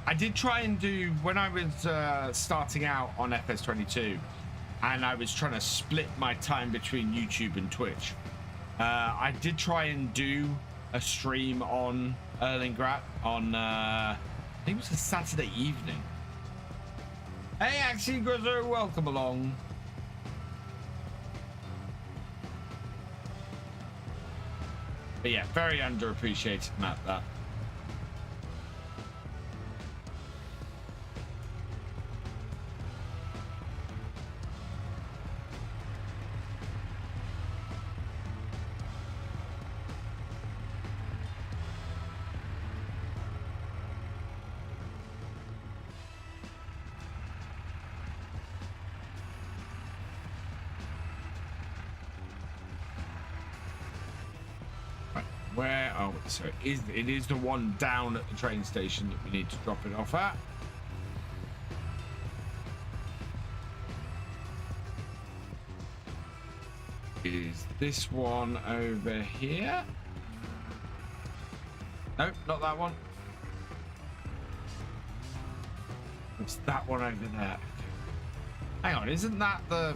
I did try and do, when I was starting out on FS22, and I was trying to split my time between YouTube and Twitch, I did try and do a stream on Erlingrad on, I think it was a Saturday evening. Hey, Axie Grizzo, welcome along. But yeah, very underappreciated map, that. Where? Oh, so it is the one down at the train station that we need to drop it off at. Is this one over here? Nope, not that one. It's that one over there. Hang on, isn't that the...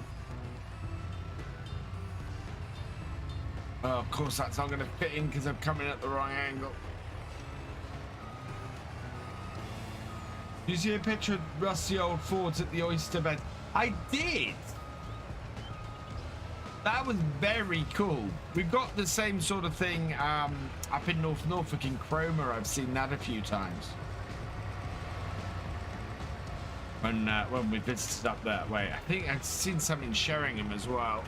Oh, of course, that's not going to fit in because I'm coming at the wrong angle. You see a picture of rusty old Fords at the oyster bed? I did. That was very cool. We've got the same sort of thing up in North Norfolk in Cromer. I've seen that a few times. When we visited up that way. I think I've seen some in Sheringham as well.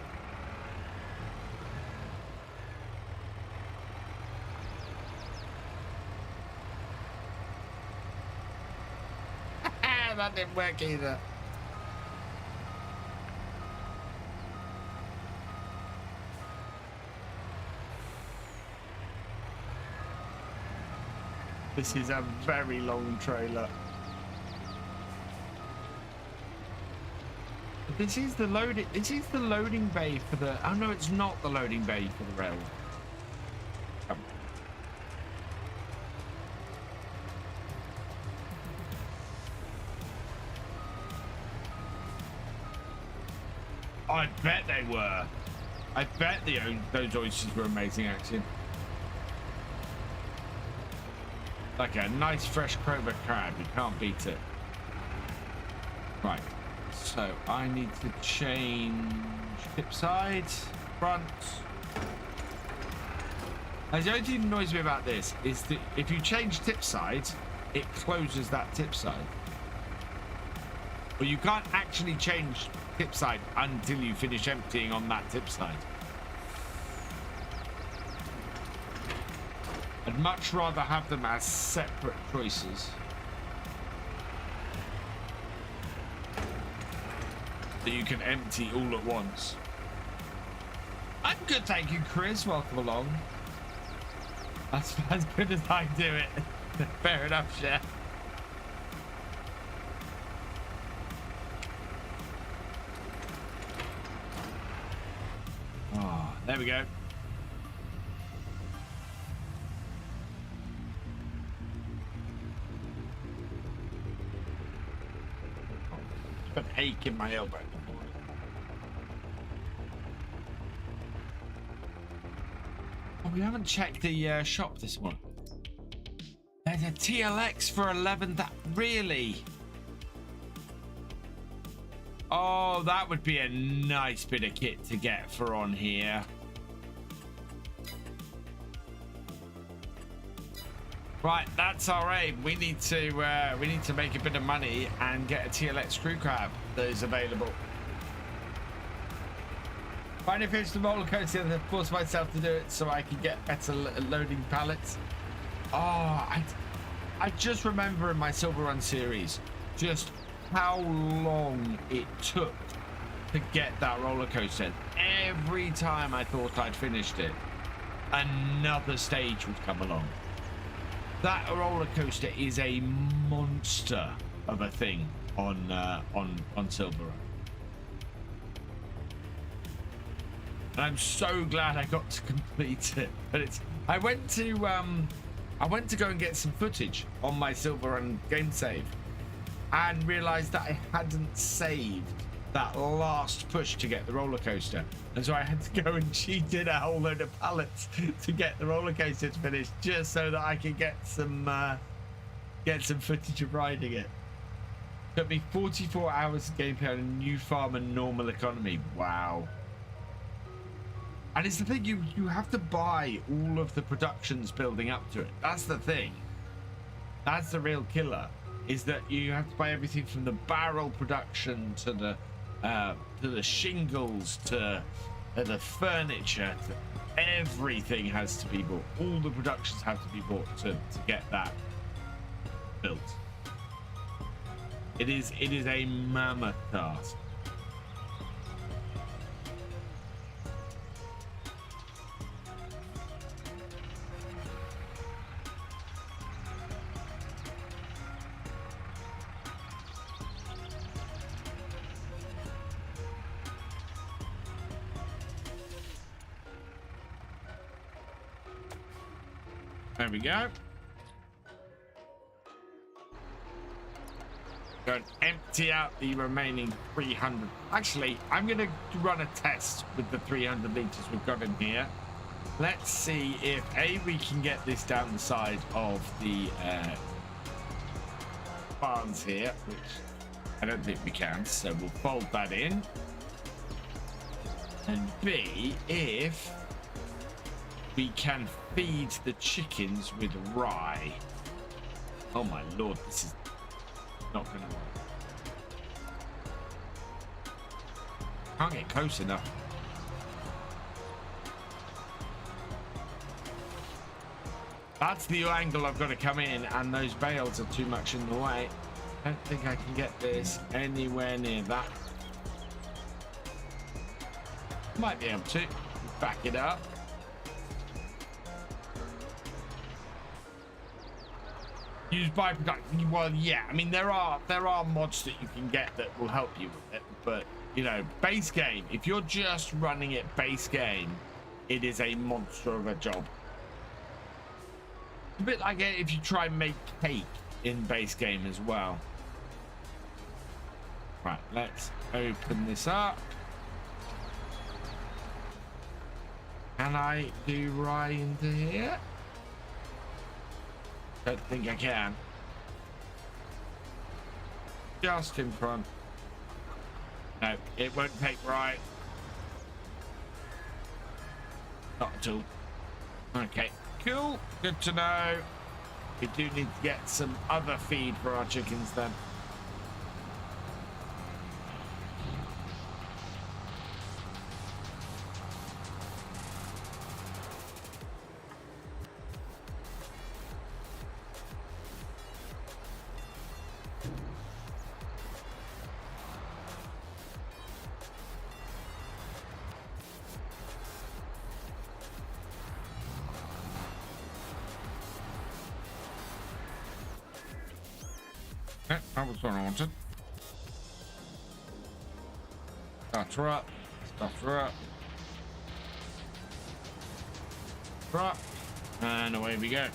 That didn't work either. This is a very long trailer. This is the loading. This is the loading bay for the. Oh no, it's not the loading bay for the rail. I bet they were. I bet those oysters were amazing, actually. Like a nice fresh Cromer crab, you can't beat it. Right, so I need to change tip side, front. And the only thing that annoys me about this is that if you change tip side, it closes that tip side. But you can't actually change tip side until you finish emptying on that tip side. I'd much rather have them as separate choices. That you can empty all at once. I'm good, thank you, Chris. Welcome along. That's as good as I do it. Fair enough, Chef. Oh, there we go. An ache in my elbow. Oh, we haven't checked the shop this morning. There's a TLX for 11. That really? Oh, that would be a nice bit of kit to get for on here. Right, that's our aim. We need to make a bit of money and get a TLX screw crab that is available. Finally finished the roller coaster and forced myself to do it so I can get better loading pallets. Oh, I just remember in my Silver Run series just how long it took to get that roller coaster. Every time I thought I'd finished it, another stage would come along. That roller coaster is a monster of a thing on Silver Road. And I'm so glad I got to complete it. But I went to go and get some footage on my Silver Run game save and realized that I hadn't saved that last push to get the roller coaster. And so I had to go and cheat in a whole load of pallets to get the roller coaster to finish, just so that I could get some footage of riding it. Took me 44 hours of gameplay on a new farm and normal economy. Wow. And it's the thing, you have to buy all of the productions building up to it. That's the thing. That's the real killer, is that you have to buy everything from the barrel production to the shingles to the furniture. Everything has to be bought. All the productions have to be bought to get that built. It is a mammoth task. There we go. Go and empty out the remaining 300. Actually, I'm going to run a test with the 300 liters we've got in here. Let's see if we can get this down the side of the barns here, which I don't think we can. So we'll fold that in. And B, if we can feed the chickens with rye. Oh my lord, this is not gonna work. Can't get close enough. That's the angle I've got to come in, and those bales are too much in the way. I don't think I can get this anywhere near that. Might be able to back it up. Use byproduct. Well, yeah. I mean, there are mods that you can get that will help you with it, but you know, base game. If you're just running it base game, it is a monster of a job. A bit like if you try and make cake in base game as well. Right, let's open this up. Can I do rye into here? Don't think I can. Just in front. No, it won't take right. Not at all. Okay, cool. Good to know. We do need to get some other feed for our chickens then. That was what I wanted. Stuff her up. Stuff her up. Up. And away we go.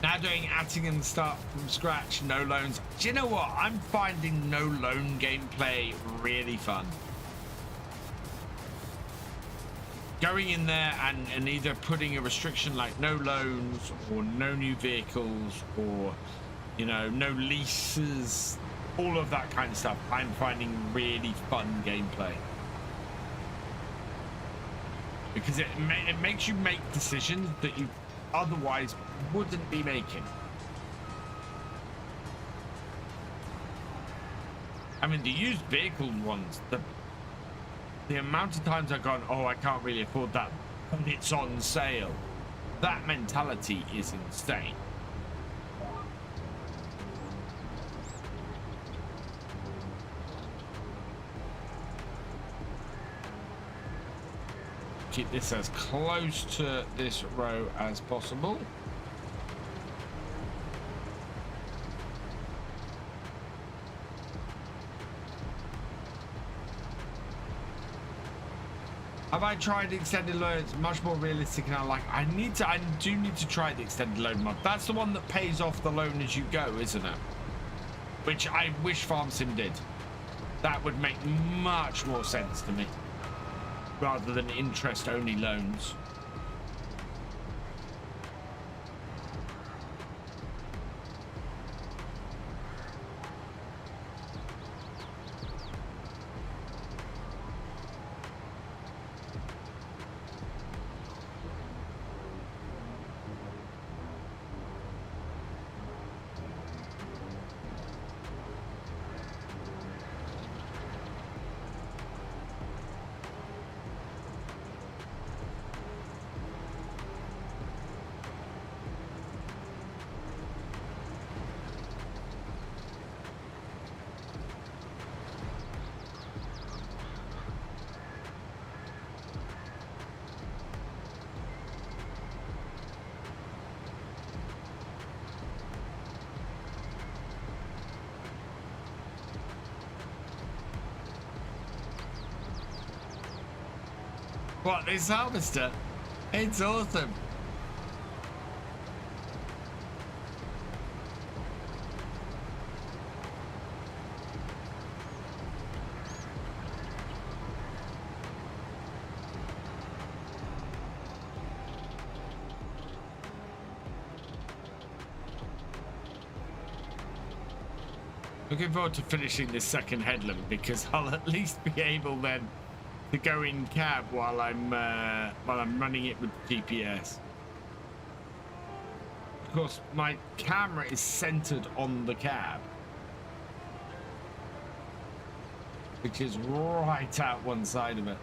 Now doing Attingen start from scratch, no loans. Do you know what? I'm finding no loan gameplay really fun. Going in there and either putting a restriction like no loans or no new vehicles or, you know, no leases, all of that kind of stuff, I'm finding really fun gameplay. Because it makes you make decisions that you otherwise wouldn't be making. I mean, the used vehicle ones, the amount of times I've gone, oh, I can't really afford that, and it's on sale. That mentality is insane. keep this as close to this row as possible. Have I tried the extended load? It's much more realistic and I like. I do need to try the extended load mod. That's the one that pays off the loan as you go, isn't it? Which I wish FarmSim did. That would make much more sense to me, rather than interest-only loans. What, this harvester? It's awesome. Looking forward to finishing this second headland because I'll at least be able then to go in cab while I'm running it with GPS. Of course, my camera is centered on the cab, which is right out one side of it.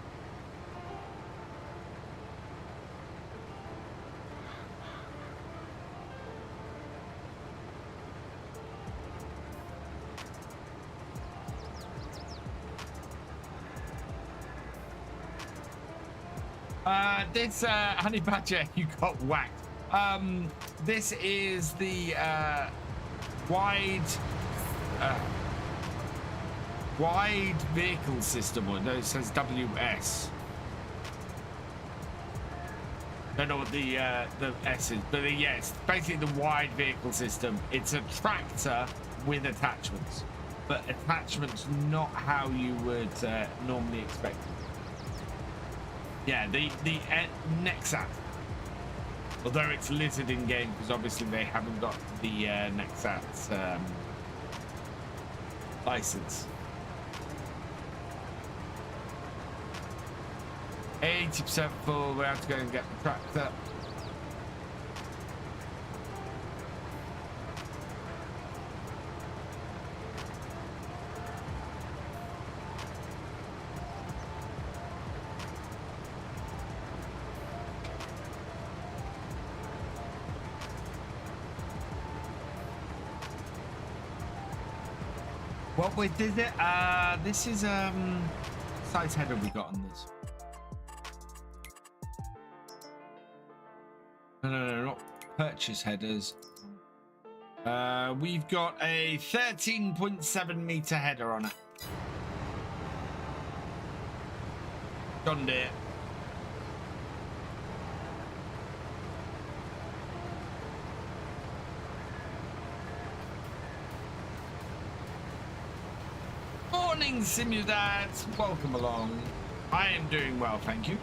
This honey badger, you got whacked. This is the wide vehicle system, or no, it says WS. Don't know what the S is, but yeah, it's basically the wide vehicle system. It's a tractor with attachments, but attachments not how you would normally expect it. Yeah, the Nexat. Although it's listed in game because obviously they haven't got the Nexat's license. 80% full. We have to go and get the tractor. What width is it? This is size header we got on this. No, not purchase headers. We've got a 13.7 meter header on it. John Deere. Morning, Simudads. Welcome along. I am doing well, thank you.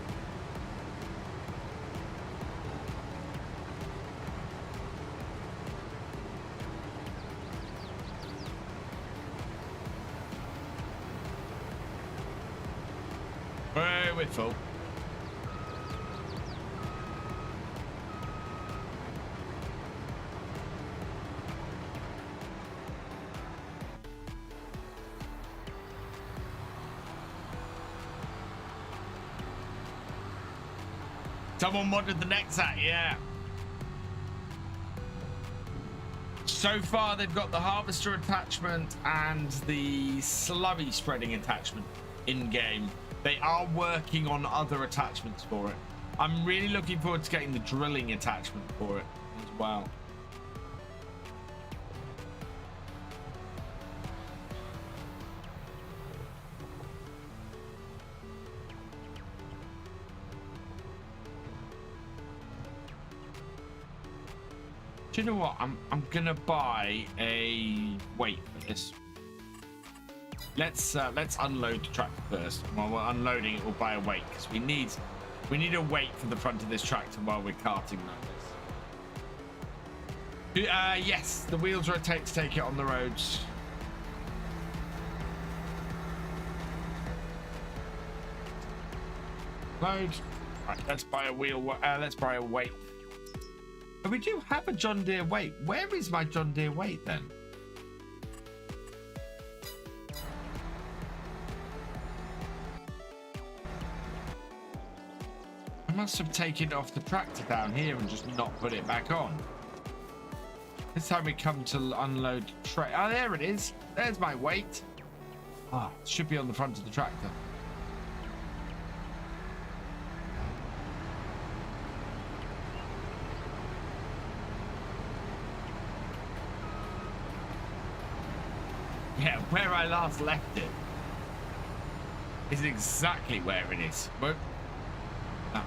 We're full. Someone modded the Nexat, yeah. So far, they've got the harvester attachment and the slurry spreading attachment in game. They are working on other attachments for it. I'm really looking forward to getting the drilling attachment for it as well. Do you know what? I'm gonna buy a weight for this. Let's unload the tractor first. While we're unloading it, we'll buy a weight because we need a weight for the front of this tractor while we're carting like this. Yes, the wheels rotate to take it on the roads. Load. Right, let's buy a wheel. Let's buy a weight. But we do have a John Deere weight. Where is my John Deere weight then? I must have taken it off the tractor down here and just not put it back on. This time we come to unload tray. Oh, there it is. There's my weight. Ah, it should be on the front of the tractor. Yeah, where I last left it is exactly where it is. But, oh.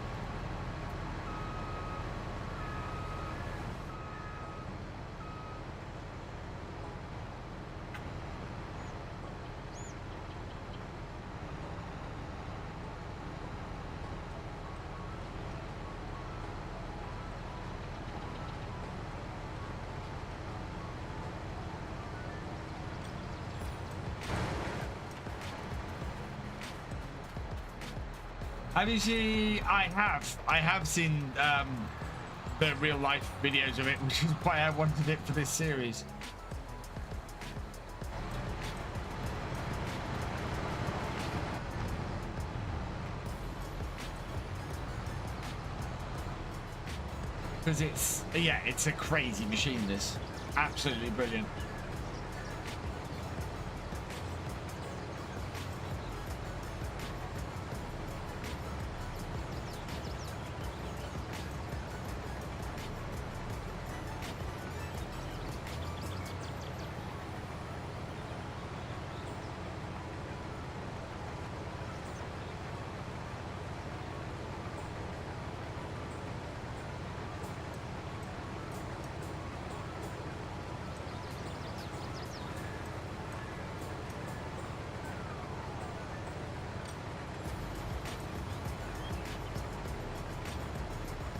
Have you seen? I have seen the real life videos of it, which is why I wanted it for this series. Because it's a crazy machine. This absolutely brilliant.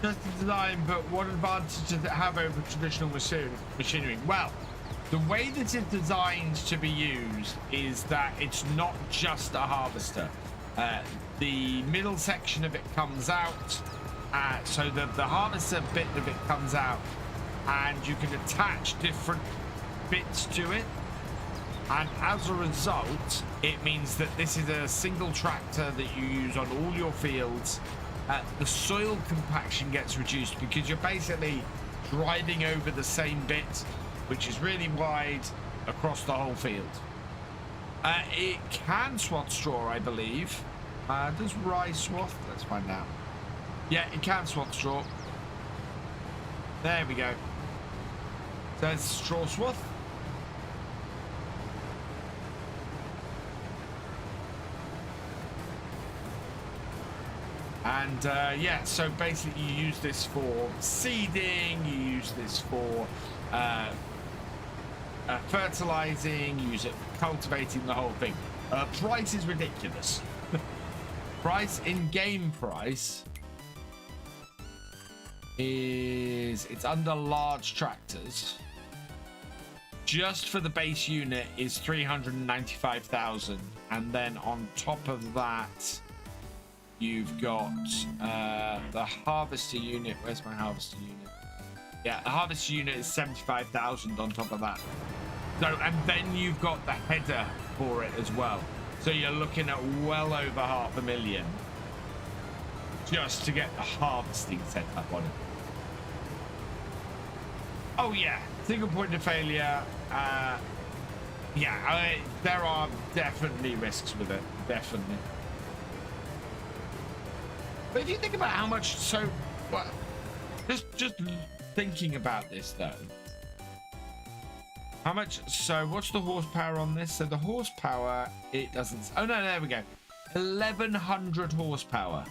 Just the design, but what advantage does it have over traditional machinery? Well, the way that it's designed to be used is that it's not just a harvester. The middle section of it comes out, so the harvester bit of it comes out, and you can attach different bits to it. And as a result, it means that this is a single tractor that you use on all your fields. The soil compaction gets reduced because you're basically driving over the same bit, which is really wide across the whole field. It can swath straw, I believe. Does rye swath? Let's find out. Yeah, it can swath straw. There we go. There's straw swath. And yeah, so basically you use this for seeding, you use this for fertilizing, you use it for cultivating, the whole thing. Price is ridiculous. Price in-game price is, it's under large tractors. Just for the base unit is 395,000, and then on top of that, you've got the harvester unit. Where's my harvester unit? Yeah, the harvester unit is 75,000 on top of that. So, and then you've got the header for it as well. So you're looking at well over $500,000 just to get the harvesting set up on it. Oh yeah, single point of failure. Yeah, there are definitely risks with it. Definitely. But if you think about how much, so well, just thinking about this though, how much, so what's the horsepower on this? So the horsepower, it doesn't, oh no, there we go, 1100 horsepower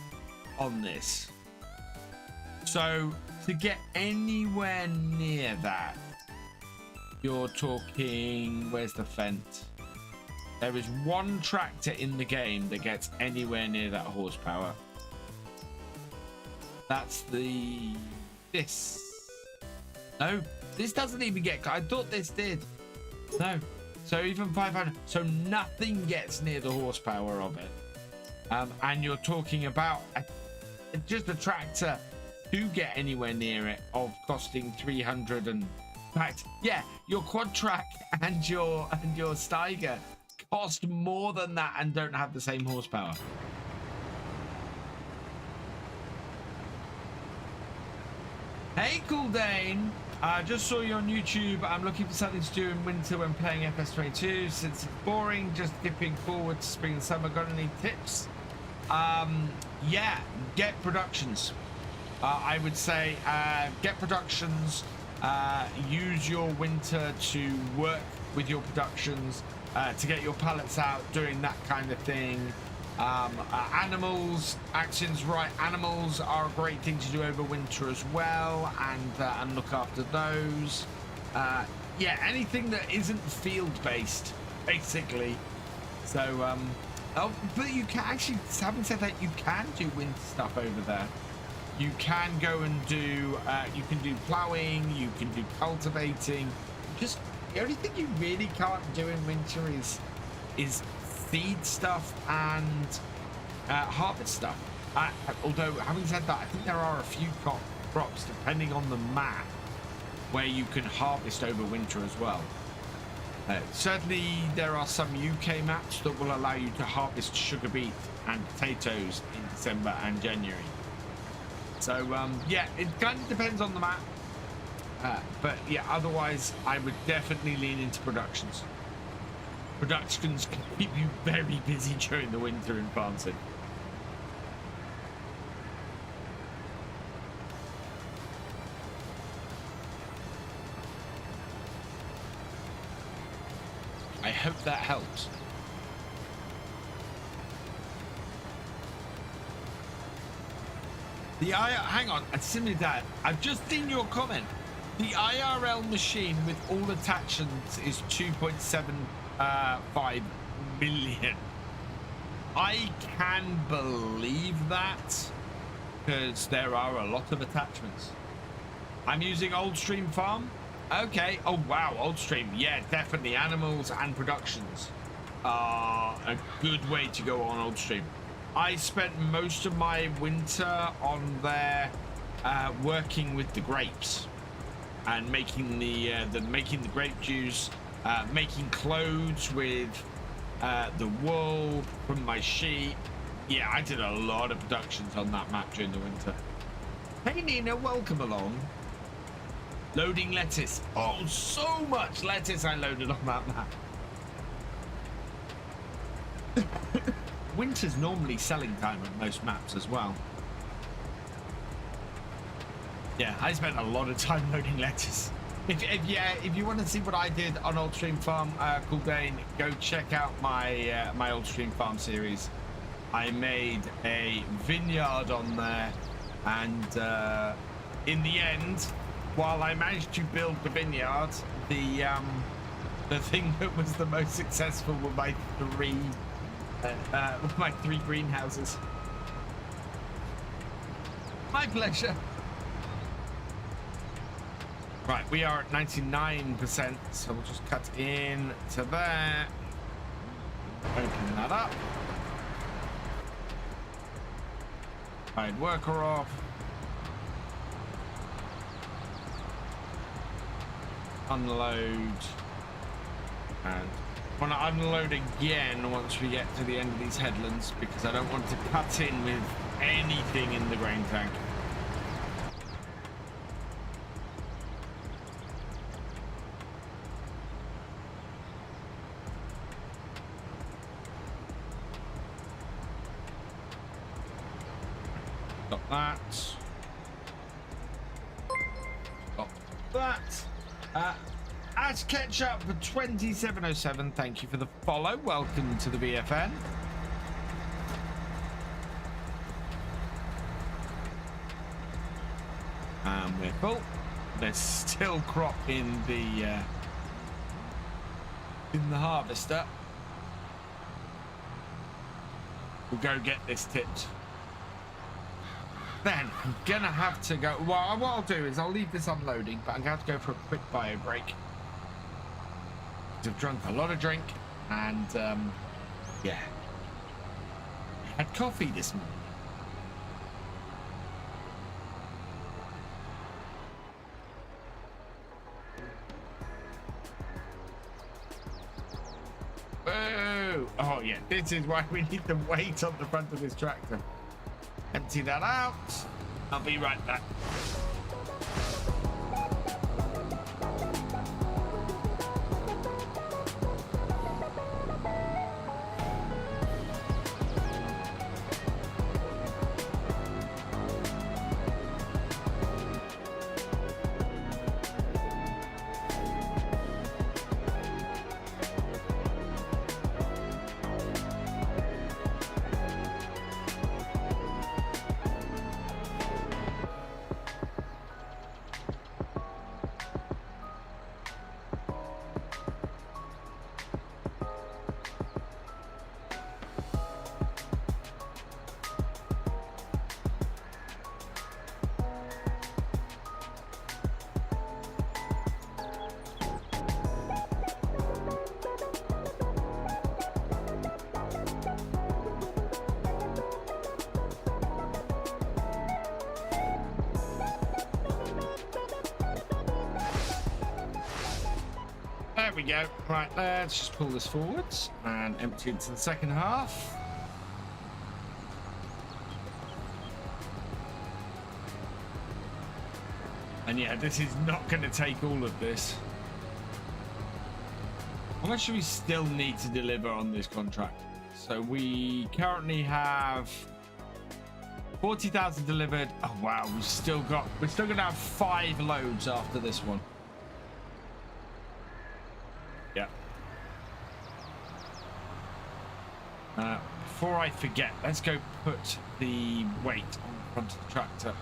on this. So to get anywhere near that, you're talking, where's the fence? There is one tractor in the game that gets anywhere near that horsepower. That's this. No, this doesn't even get, I thought this did. No, so even 500, so nothing gets near the horsepower of it. And you're talking about just a tractor to get anywhere near it of costing 300 and, in fact, yeah, your quad track and your Steiger cost more than that and don't have the same horsepower. Hey, Cool Dane. Just saw you on YouTube. I'm looking for something to do in winter when playing FS22 since it's boring. Just dipping forward to spring and summer. Got any tips? Yeah, get productions. I would say get productions. Use your winter to work with your productions to get your pallets out, doing that kind of thing. Animals, actions right, animals are a great thing to do over winter as well, and look after those. Yeah, anything that isn't field based, basically. So oh, but you can actually, having said that, you can do winter stuff over there. You can go and do you can do plowing, you can do cultivating. Just the only thing you really can't do in winter is feed stuff and harvest stuff. Although, having said that, I think there are a few crops, depending on the map, where you can harvest over winter as well. Certainly, there are some UK maps that will allow you to harvest sugar beet and potatoes in December and January. So, yeah, it kind of depends on the map. But, yeah, otherwise, I would definitely lean into productions. Productions can keep you very busy during the winter in farming. I hope that helps. Hang on, similar to that, I've just seen your comment. The IRL machine with all attachments is 2.75 million. I can believe that because there are a lot of attachments. I'm using Old Stream Farm. Okay. Oh wow, Old Stream. Yeah, definitely. Animals and productions are a good way to go on Old Stream. I spent most of my winter on there working with the grapes and making the grape juice, making clothes with the wool from my sheep. Yeah, I did a lot of productions on that map during the winter. Hey Nina, welcome along. Loading lettuce. Oh, so much lettuce I loaded on that map. Winter's normally selling time on most maps as well. Yeah, I spent a lot of time loading lettuce. If you want to see what I did on Old Stream Farm, Cool Dane, go check out my my Old Stream Farm series. I made a vineyard on there, and in the end, while I managed to build the vineyard, the thing that was the most successful were my three greenhouses. My pleasure. Right, we are at 99%, so we'll just cut in to there. Open that up. Hide worker off. Unload. And I want to unload again once we get to the end of these headlands, because I don't want to cut in with anything in the grain tank. that. Got that. Ash Ketchup for 2707. Thank you for the follow. Welcome to the BFN. And we're full. There's still crop in the harvester. We'll go get this tipped. Then I'm gonna have to go. Well, what I'll do is I'll leave this unloading, but I'm gonna have to go for a quick bio break. I've drunk a lot of drink, and yeah, I had coffee this morning. Oh yeah, this is why we need the weight on the front of this tractor. Empty that out. I'll be right back. There we go. Right, let's just pull this forwards and empty into the second half. And yeah, this is not going to take all of this. How much do we still need to deliver on this contract? So we currently have 40,000 delivered. Oh wow, we're still going to have 5 loads after this one. Yeah. Before I forget, let's go put the weight on the front of the tractor.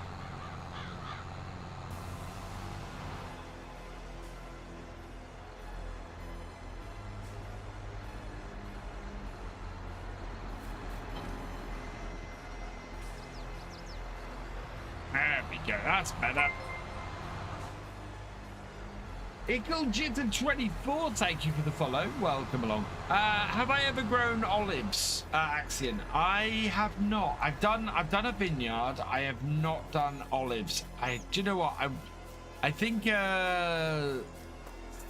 There we go, that's better. Icklejitter24, thank you for the follow. Welcome along. Have I ever grown olives, Axion? I have not. I've done a vineyard. I have not done olives. Do you know what? I think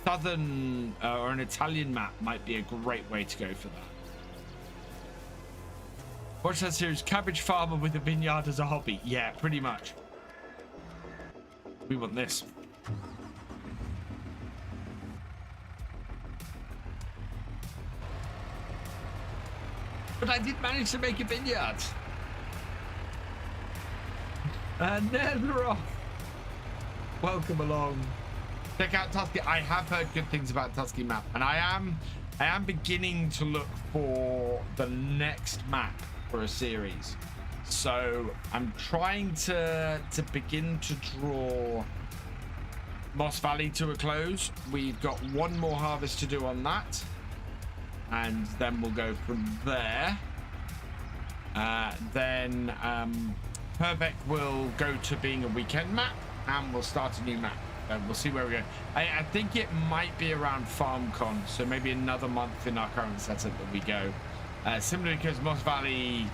southern or an Italian map might be a great way to go for that. Watch that series, cabbage farmer with a vineyard as a hobby. Yeah, pretty much. We want this. But I did manage to make a vineyard. Netheroff. Welcome along. Check out Tusky. I have heard good things about Tusky map, and I am beginning to look for the next map for a series. So I'm trying to begin to draw Moss Valley to a close. We've got one more harvest to do on that. And then we'll go from there. Then Perfect will go to being a weekend map, and we'll start a new map. We'll see where we go. I think it might be around FarmCon, so maybe another month in our current setup that we go. Simply because Moss Valley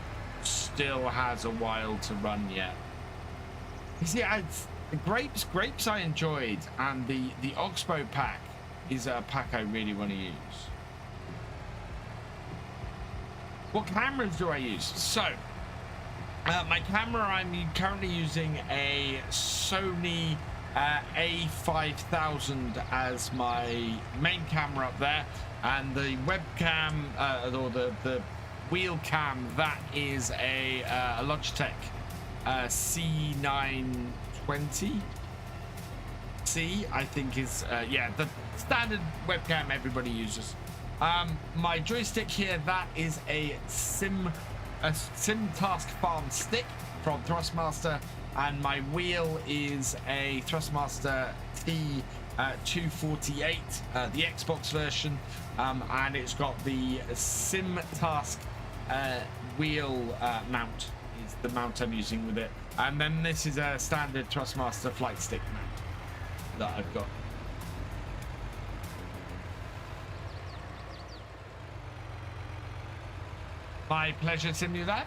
still has a while to run yet. You see, the grapes I enjoyed, and the Oxbo Pack is a pack I really want to use. What cameras do I use? So, my camera, I'm currently using a Sony A5000 as my main camera up there, and the webcam or the wheel cam, that is a Logitech C920. C, I think is, yeah, the standard webcam everybody uses. My joystick here, that is a Sim Task Farm stick from Thrustmaster, and my wheel is a Thrustmaster T248, the Xbox version, and it's got the Sim Task wheel mount is the mount I'm using with it, and then this is a standard Thrustmaster flight stick mount that I've got. My pleasure, Simulad.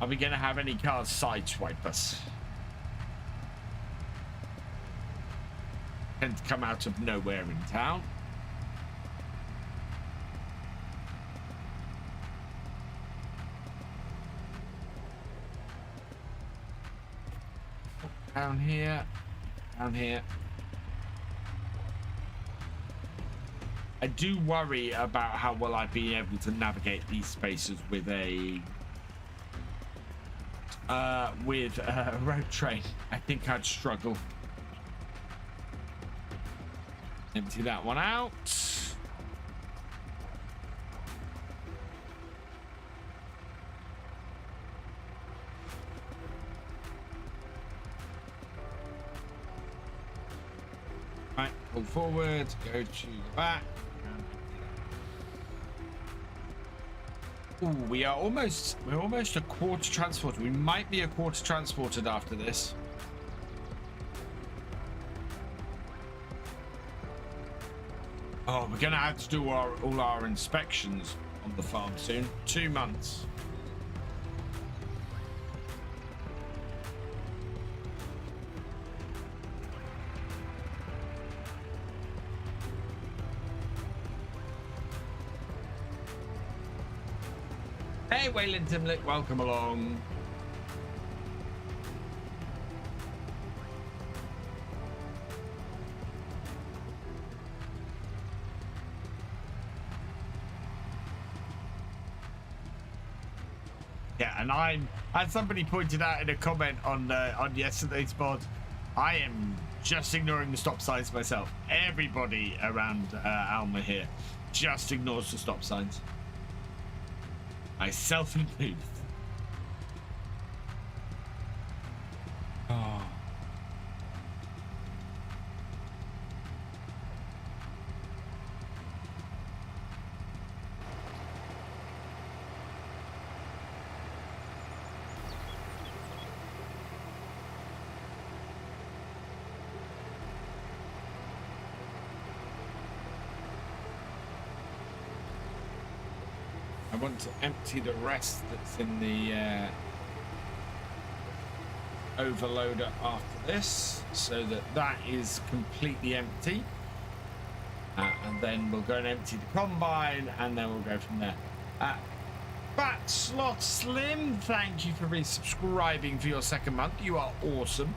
Are we going to have any cars sideswipe us? Tend to come out of nowhere in town. Down here. Down here. I do worry about how well I've been able to navigate these spaces with a road train. I think I'd struggle. Empty that one out. Right, pull forward, go to the back. Ooh, we're almost a quarter transported. We might be a quarter transported after this. Oh, we're gonna have to do all our inspections on the farm soon. 2 months. Hey, Wayland Timlick, welcome along. Yeah, and as somebody pointed out in a comment on yesterday's pod, I am just ignoring the stop signs myself. Everybody around Alma here just ignores the stop signs. Myself included. Oh. I want to empty the rest that's in the overloader after this, so that is completely empty. And then we'll go and empty the combine, and then we'll go from there. Fat Slot Slim, thank you for resubscribing for your 2nd month. You are awesome.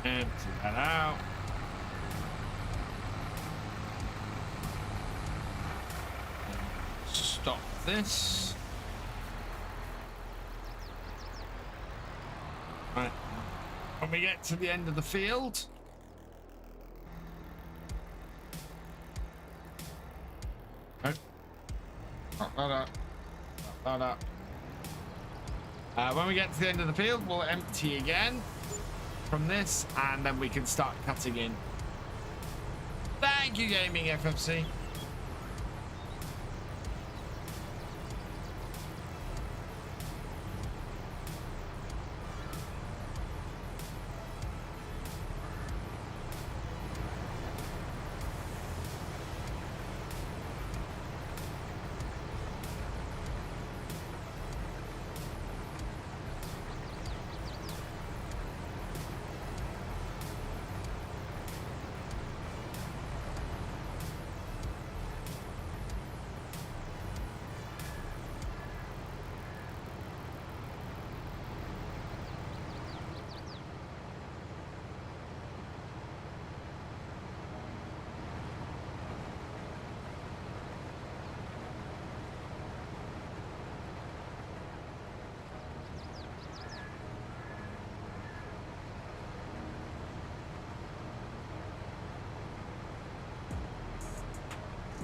Empty that out. stop this. Right. When we get to the end of the field, when we get to the end of the field, we'll empty again from this, and then we can start cutting in. Thank you, GamingFFC.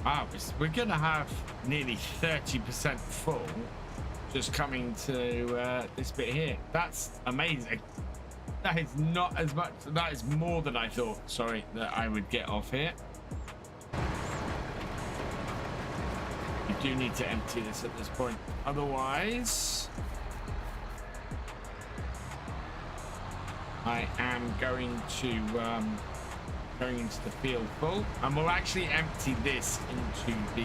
Wow, we're going to have nearly 30% full just coming to this bit here. That's amazing. That is not as much. That is more than I thought, sorry, that I would get off here. You do need to empty this at this point. Otherwise, I am going into the field full, and we'll actually empty this into the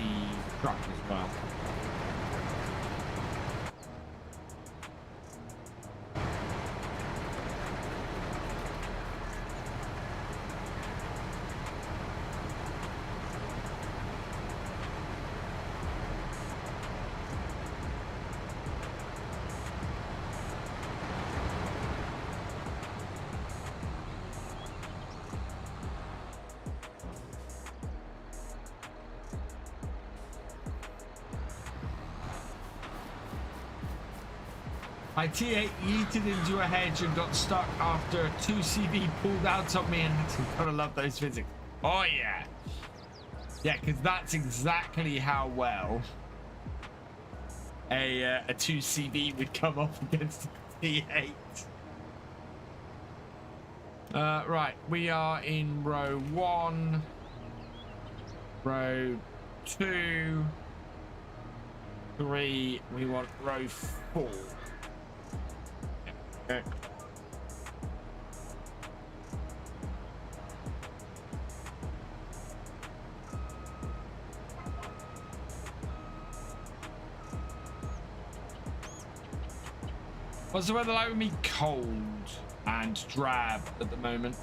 truck as well. My T8 yeeted into a hedge and got stuck after a 2CV pulled out on me, and I gotta love those physics. Oh yeah. Yeah, because that's exactly how well a 2CV would come off against a T8. Right, we are in row 1, row 2, 3, we want row 4. Okay. What's the weather like with me? Cold and drab at the moment.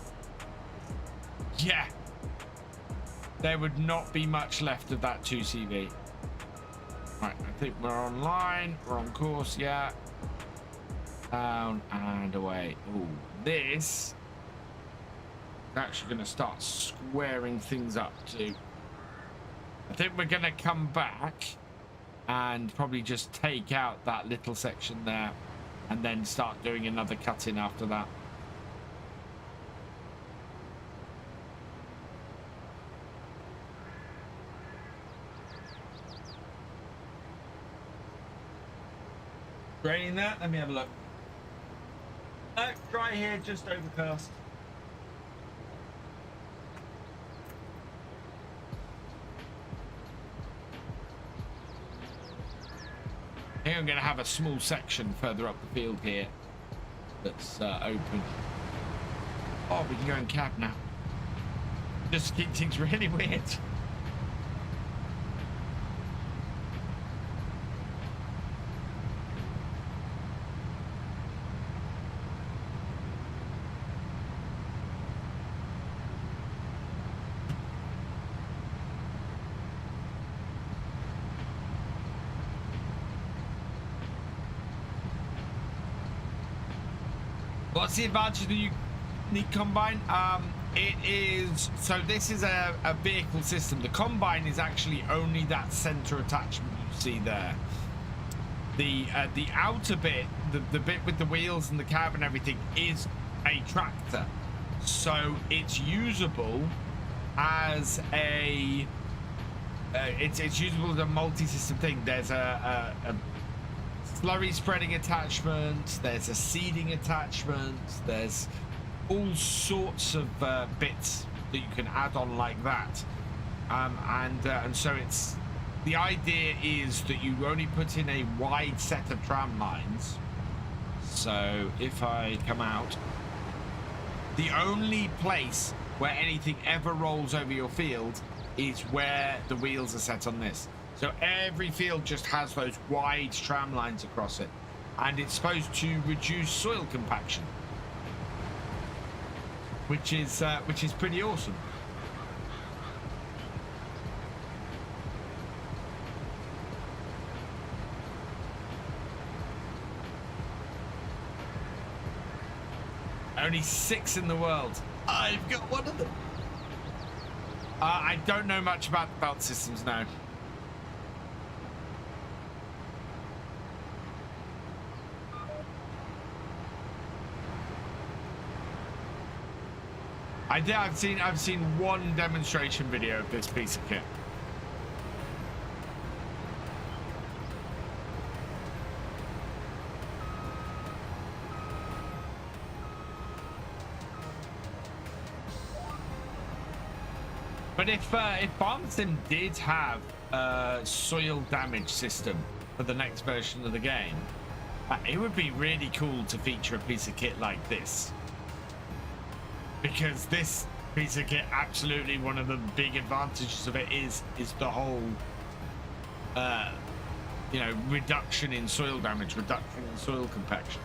Yeah. There would not be much left of that 2CV. Right, I think we're online. We're on course, yeah. Down and away. Oh, this is actually going to start squaring things up too. I think we're going to come back and probably just take out that little section there and then start doing another cut in after that. Raining that? Let me have a look. No, dry here, just overcast. I think I'm going to have a small section further up the field here that's open. Oh, we can go in cab now. Just keep things really weird. What's the advantage of the unique combine? It is, so this is a vehicle system. The combine is actually only that center attachment you see there, the outer bit, the bit with the wheels and the cab and everything, is a tractor, so it's usable as a it's usable as a multi-system thing. There's a slurry spreading attachment, there's a seeding attachment, there's all sorts of bits that you can add on like that, and so it's, the idea is that you only put in a wide set of tram lines. So if I come out, the only place where anything ever rolls over your field is where the wheels are set on this. So every field just has those wide tram lines across it, and it's supposed to reduce soil compaction, which is pretty awesome. Only 6 in the world. I've got one of them. I don't know much about the belt systems now. I've seen one demonstration video of this piece of kit. But if FarmSim did have a soil damage system for the next version of the game, it would be really cool to feature a piece of kit like this. Because this piece of kit, absolutely one of the big advantages of it is the whole, you know, reduction in soil damage, reduction in soil compaction.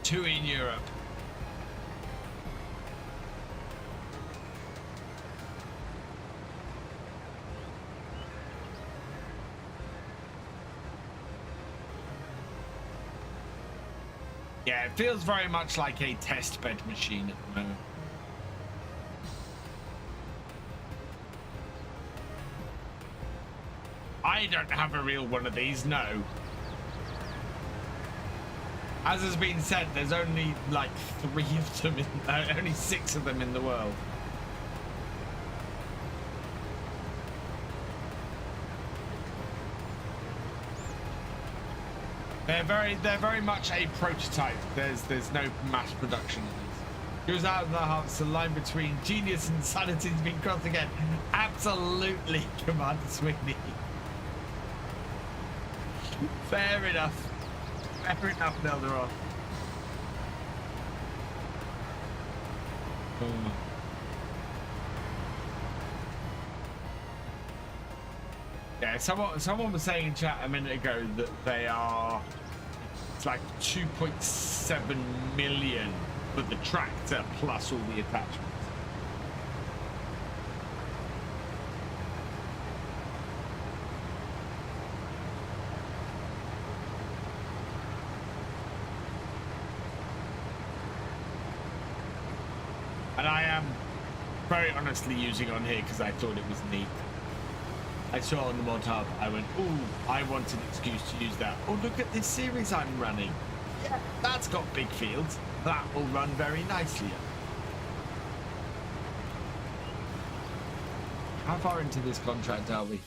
Two in Europe. Yeah, it feels very much like a test bed machine at the moment. I don't have a real one of these, no. As has been said, there's only like 3 of them, only 6 of them in the world. They're very much a prototype. There's no mass production of these. Goes out of the hearts, the line between genius and sanity has been crossed again. Absolutely, Commander Sweeney. Fair enough. Fair enough, Nelderon. Yeah, someone was saying in chat a minute ago that they are, it's like 2.7 million for the tractor plus all the attachments. And I am very honestly using on here because I thought it was neat. I saw on the mod hub, I went, ooh, I want an excuse to use that. Oh, look at this series I'm running. Yeah, that's got big fields. That will run very nicely. How far into this contract are we?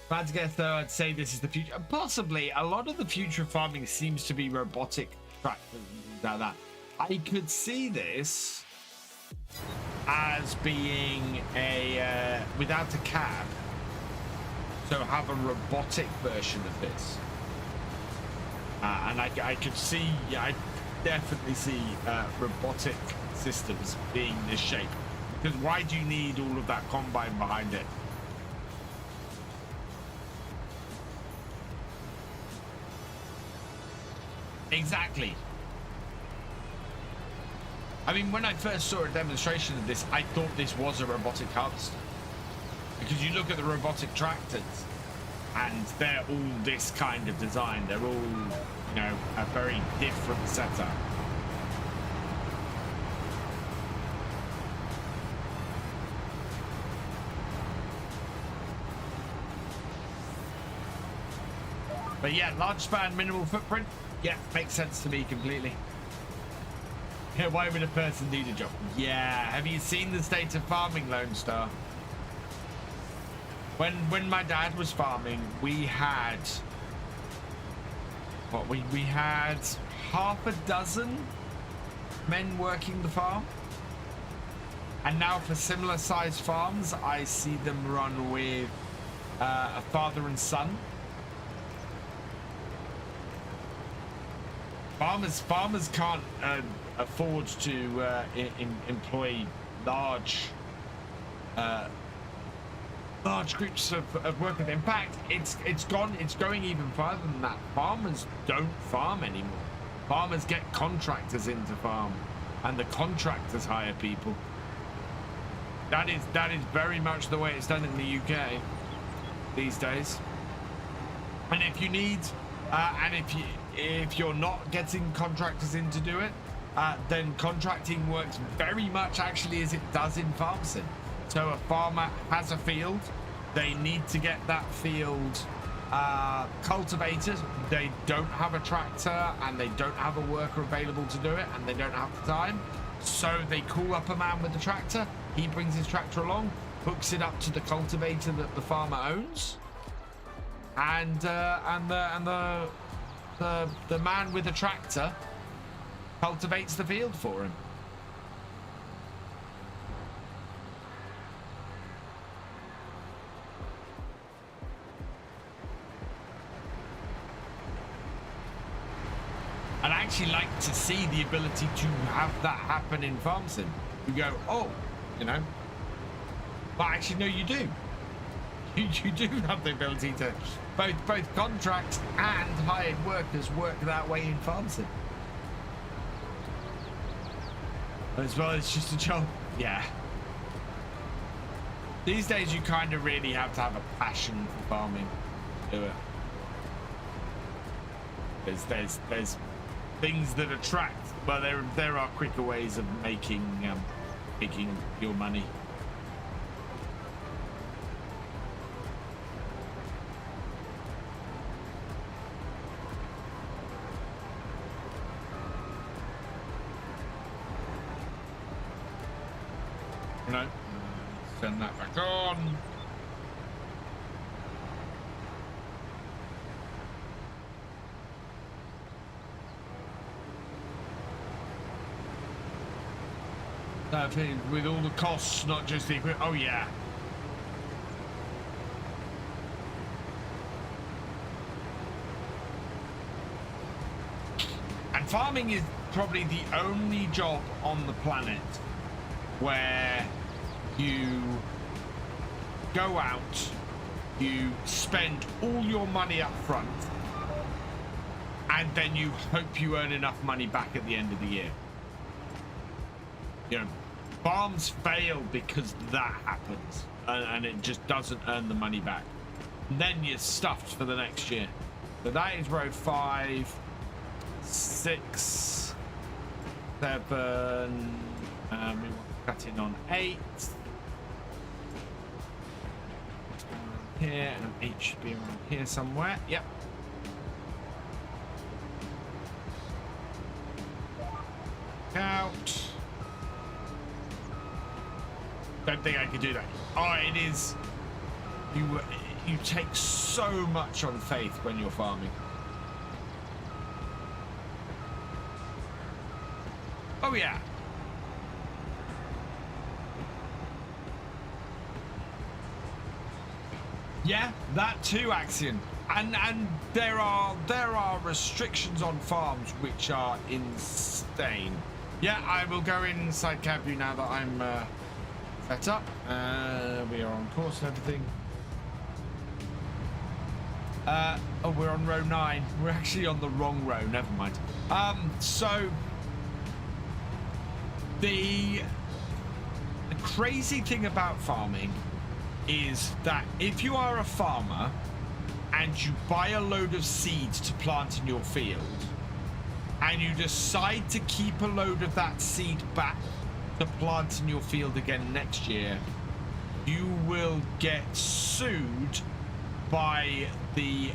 Madgin, though, I'd say this is the future. Possibly, a lot of the future of farming seems to be robotic tractors and things like that. I could see this as being a without a cab, so have a robotic version of this, and I could see, I definitely see robotic systems being this shape, because why do you need all of that combine behind it? Exactly. I mean, when I first saw a demonstration of this, I thought this was a robotic harvester. Because you look at the robotic tractors, and they're all this kind of design. They're all, you know, a very different setup. But yeah, large span, minimal footprint. Yeah, makes sense to me completely. Yeah, why would a person need a job? Yeah, have you seen the state of farming, Lone Star? When my dad was farming, we had what we had half a dozen men working the farm, and now for similar sized farms, I see them run with a father and son. Farmers can't afford to employ large groups of workers. In fact, it's going even further than that. Farmers don't farm anymore. Farmers get contractors in to farm, and the contractors hire people. That is very much the way it's done in the UK these days. And if you need, if you're not getting contractors in to do it, then contracting works very much actually as it does in FarmSim. So a farmer has a field, they need to get that field cultivated. They don't have a tractor and they don't have a worker available to do it, and they don't have the time. So they call up a man with the tractor. He brings his tractor along, hooks it up to the cultivator that the farmer owns, and the man with the tractor cultivates the field for him. I'd actually like to see the ability to have that happen in FarmSim. You go, oh, you know, but actually no, you do. You do have the ability to both contract and hired workers work that way in FarmSim. As well as just a job. Yeah. These days you kind of really have to have a passion for farming to do it. There's things that attract, but there are quicker ways of making your money. No, send that back on. With all the costs, not just the equipment. Oh yeah. And farming is probably the only job on the planet where you go out, you spend all your money up front, and then you hope you earn enough money back at the end of the year. You know, farms fail because that happens, and it just doesn't earn the money back. And then you're stuffed for the next year. So that is row 5, 6, 7. We want to cut in on 8. Here, and 8 should be around here somewhere. Yep. Out. Don't think I could do that. Oh, it is. You take so much on faith when you're farming. Oh yeah. Yeah, that too, Axion. And there are restrictions on farms which are insane. Yeah, I will go inside cab view now that I'm set up. We are on course and everything. Oh, we're on row 9. We're actually on the wrong row. Never mind. So the crazy thing about farming is that if you are a farmer and you buy a load of seeds to plant in your field, and you decide to keep a load of that seed back to plant in your field again next year, you will get sued by the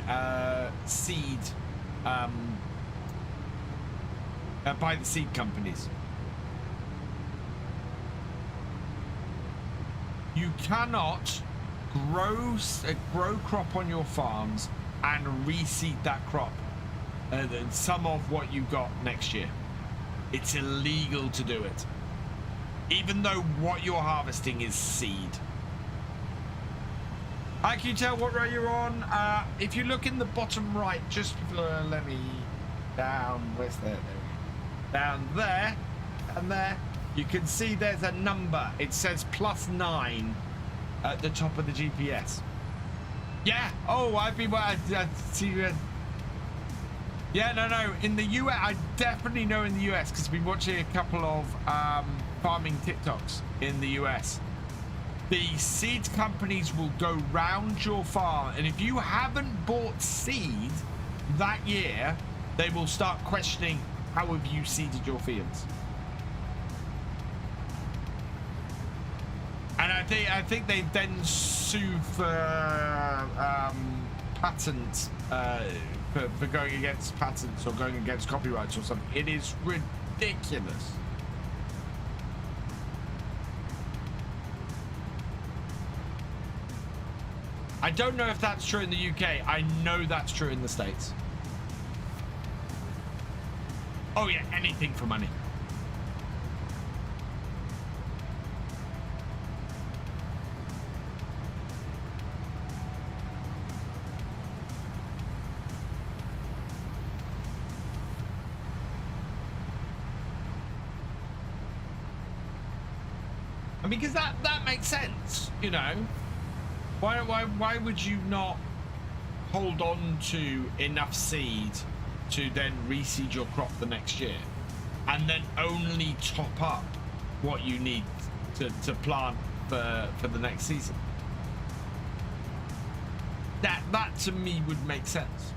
seed companies. You cannot grow crop on your farms and reseed that crop, some of what you got next year. It's illegal to do it, even though what you're harvesting is seed. Can you tell what row you're on? If you look in the bottom right, just let me down. Where's there? There we go. Down there and there. You can see there's a number. It says +9 at the top of the GPS. Yeah. Oh, I've been. I see. Yeah, no. In the US, I definitely know in the US because I've been watching a couple of farming TikToks in the US. The seed companies will go round your farm, and if you haven't bought seed that year, they will start questioning how have you seeded your fields. And I think they then sue for patents, for going against patents or going against copyrights or something. It is ridiculous. I don't know if that's true in the UK. I know that's true in the States. Oh yeah, anything for money. I mean, because that makes sense, you know. Why would you not hold on to enough seed to then reseed your crop the next year, and then only top up what you need to plant for the next season? That to me would make sense.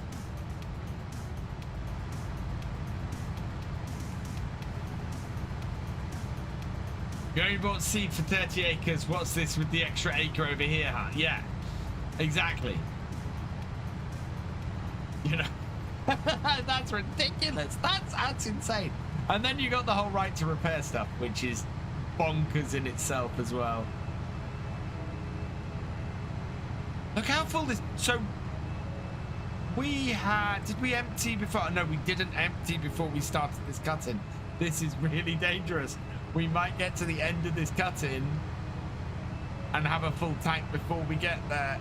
You only bought seed for 30 acres. What's this with the extra acre over here, huh? Yeah, exactly. You know, that's ridiculous. That's insane. And then you got the whole right to repair stuff, which is bonkers in itself as well. Look how full this. So did we empty before? No, we didn't empty before we started this cut-in. This is really dangerous. We might get to the end of this cut-in and have a full tank before we get there.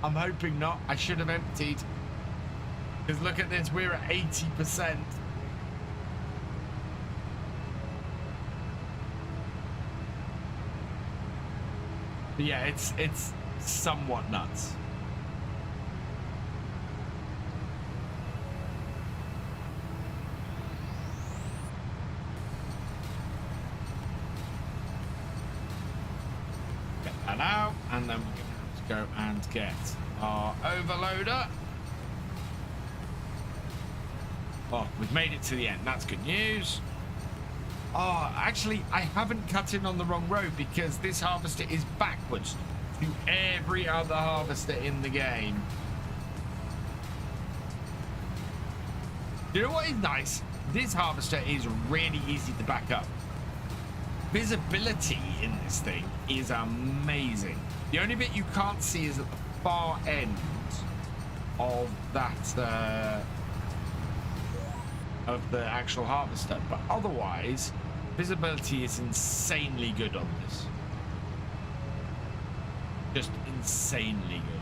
I'm hoping not. I should have emptied. Because look at this, we're at 80%. But yeah, it's somewhat nuts. Out, and then we're going to have to go and get our overloader. Oh, we've made it to the end. That's good news. Oh, actually, I haven't cut in on the wrong road because this harvester is backwards to every other harvester in the game. You know what is nice? This harvester is really easy to back up. Visibility in this thing is amazing. The only bit you can't see is at the far end of that of the actual harvester, but otherwise visibility is insanely good on this. Just insanely good.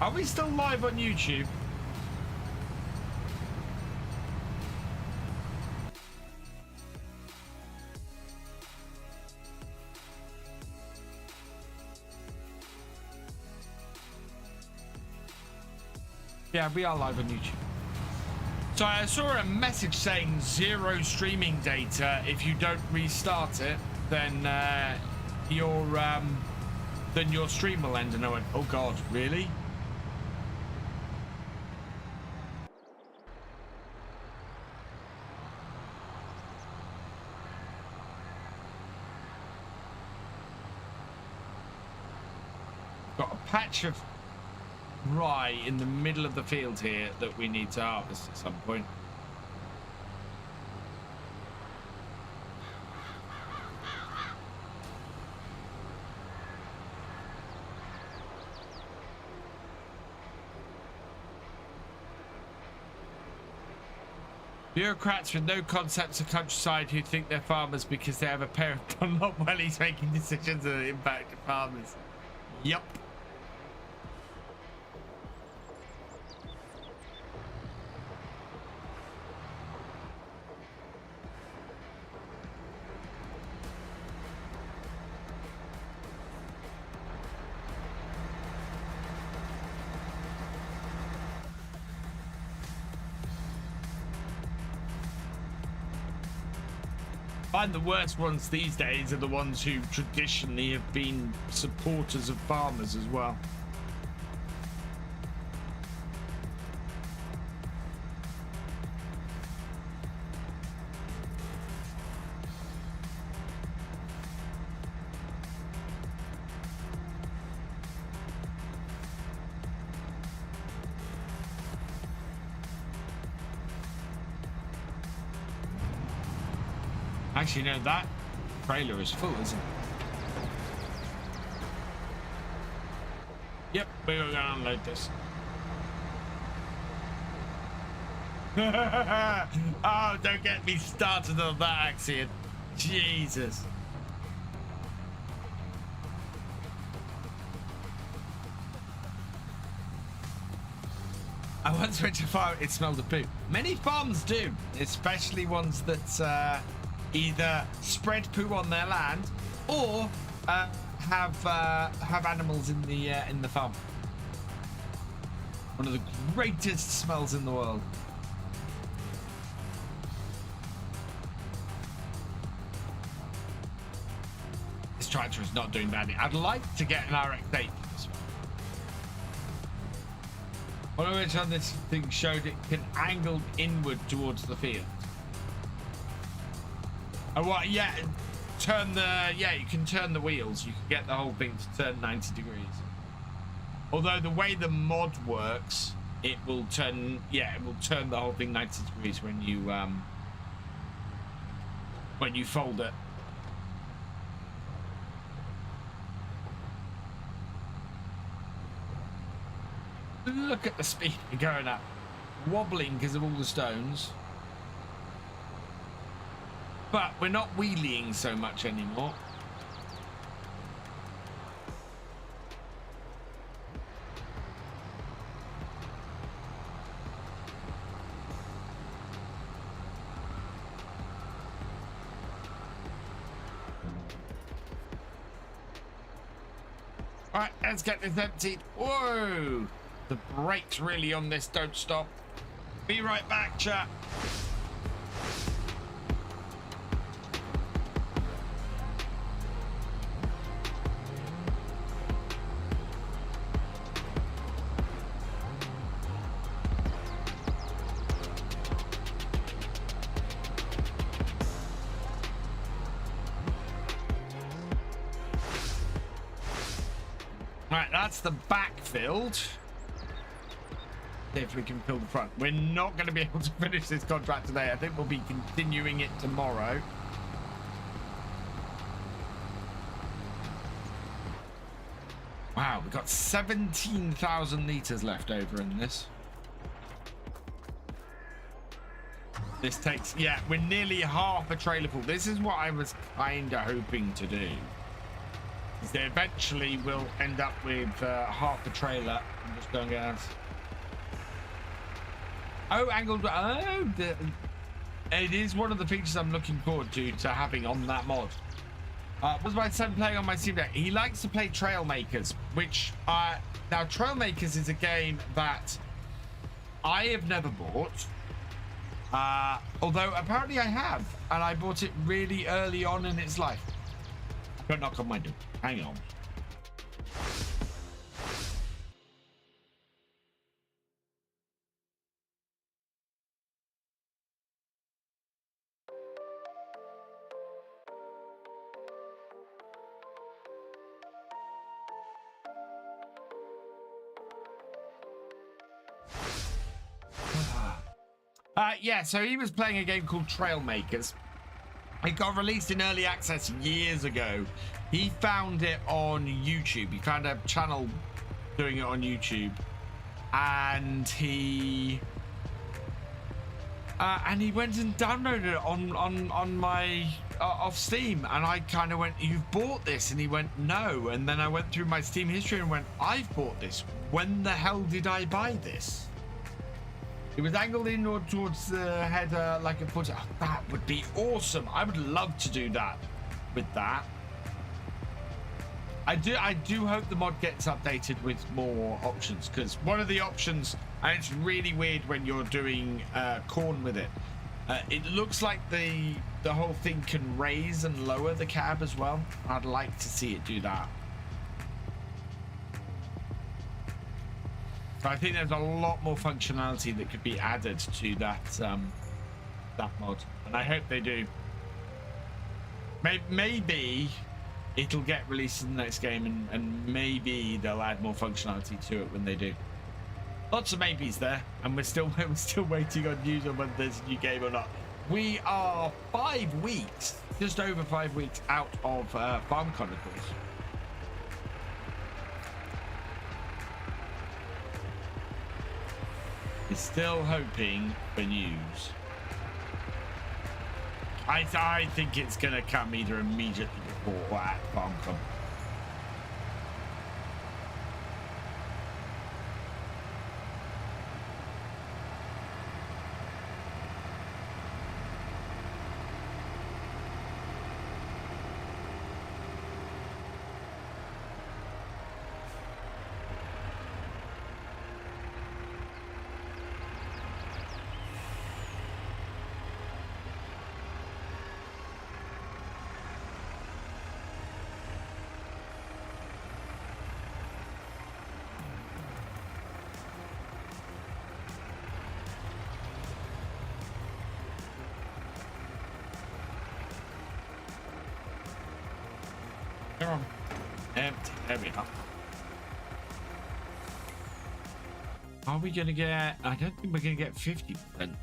Are we still live on YouTube? Yeah, we are live on YouTube. So I saw a message saying 0 streaming data. If you don't restart it, then your stream will end. And I went, oh God, really? Got a patch of rye in the middle of the field here that we need to harvest at some point. Bureaucrats with no concepts of countryside who think they're farmers because they have a pair of Dunlop wellies making decisions that impact farmers. Yup. I find the worst ones these days are the ones who traditionally have been supporters of farmers as well. Actually, no, that trailer is full, isn't it? Yep, we're going to unload this. Oh, don't get me started on that accident. Jesus. I once went to a farm, it smelled of poo. Many farms do, especially ones that either spread poo on their land or have animals in the farm. One of the greatest smells in the world. This tractor is not doing badly. I'd like to get an RX-8 for this one. One of which on this thing showed it can angle inward towards the field. Oh, what? Yeah, you can turn the wheels. You can get the whole thing to turn 90 degrees. Although the way the mod works, it will turn the whole thing 90 degrees when you fold it. Look at the speed we're going up. Wobbling because of all the stones. But we're not wheeling so much anymore. All right, let's get this emptied. Whoa! The brakes really on this don't stop. Be right back, chat. That's the back filled. See if we can fill the front. We're not going to be able to finish this contract today. I think we'll be continuing it tomorrow. Wow, we've got 17,000 litres left over in this. This takes, yeah, we're nearly half a trailer full. This is what I was kind of hoping to do. They eventually will end up with half a trailer. I'm just going to angled. Oh, it is one of the features I'm looking forward to having on that mod. Was my son playing on my Steam Deck? He likes to play Trailmakers, which now Trailmakers is a game that I have never bought. Although apparently I have, and I bought it really early on in its life. Don't knock on my door. Hang on. Yeah, so he was playing a game called Trailmakers. It got released in early access years ago. He found it on YouTube. He found a channel doing it on YouTube, and he went and downloaded it on my off Steam, and I kind of went, "You've bought this?" And he went, "No." And then I went through my Steam history and went, "I've bought this. When the hell did I buy this?" It was angled in or towards the header like a footer. Oh, that would be awesome. I would love to do that with that. I do hope the mod gets updated with more options, because one of the options, and it's really weird when you're doing corn with it, it looks like the whole thing can raise and lower the cab as well. I'd like to see it do that. So I think there's a lot more functionality that could be added to that that mod, and I hope they do. Maybe it'll get released in the next game, and maybe they'll add more functionality to it when they do. Lots of maybes there, and we're still waiting on news on whether there's a new game or not. We are 5 weeks, just over 5 weeks out of Farm Chronicles. We're still hoping for news. I think it's going to come either immediately before or at FarmCon. Come on. Empty. There we are. Are we going to get... I don't think we're going to get 50%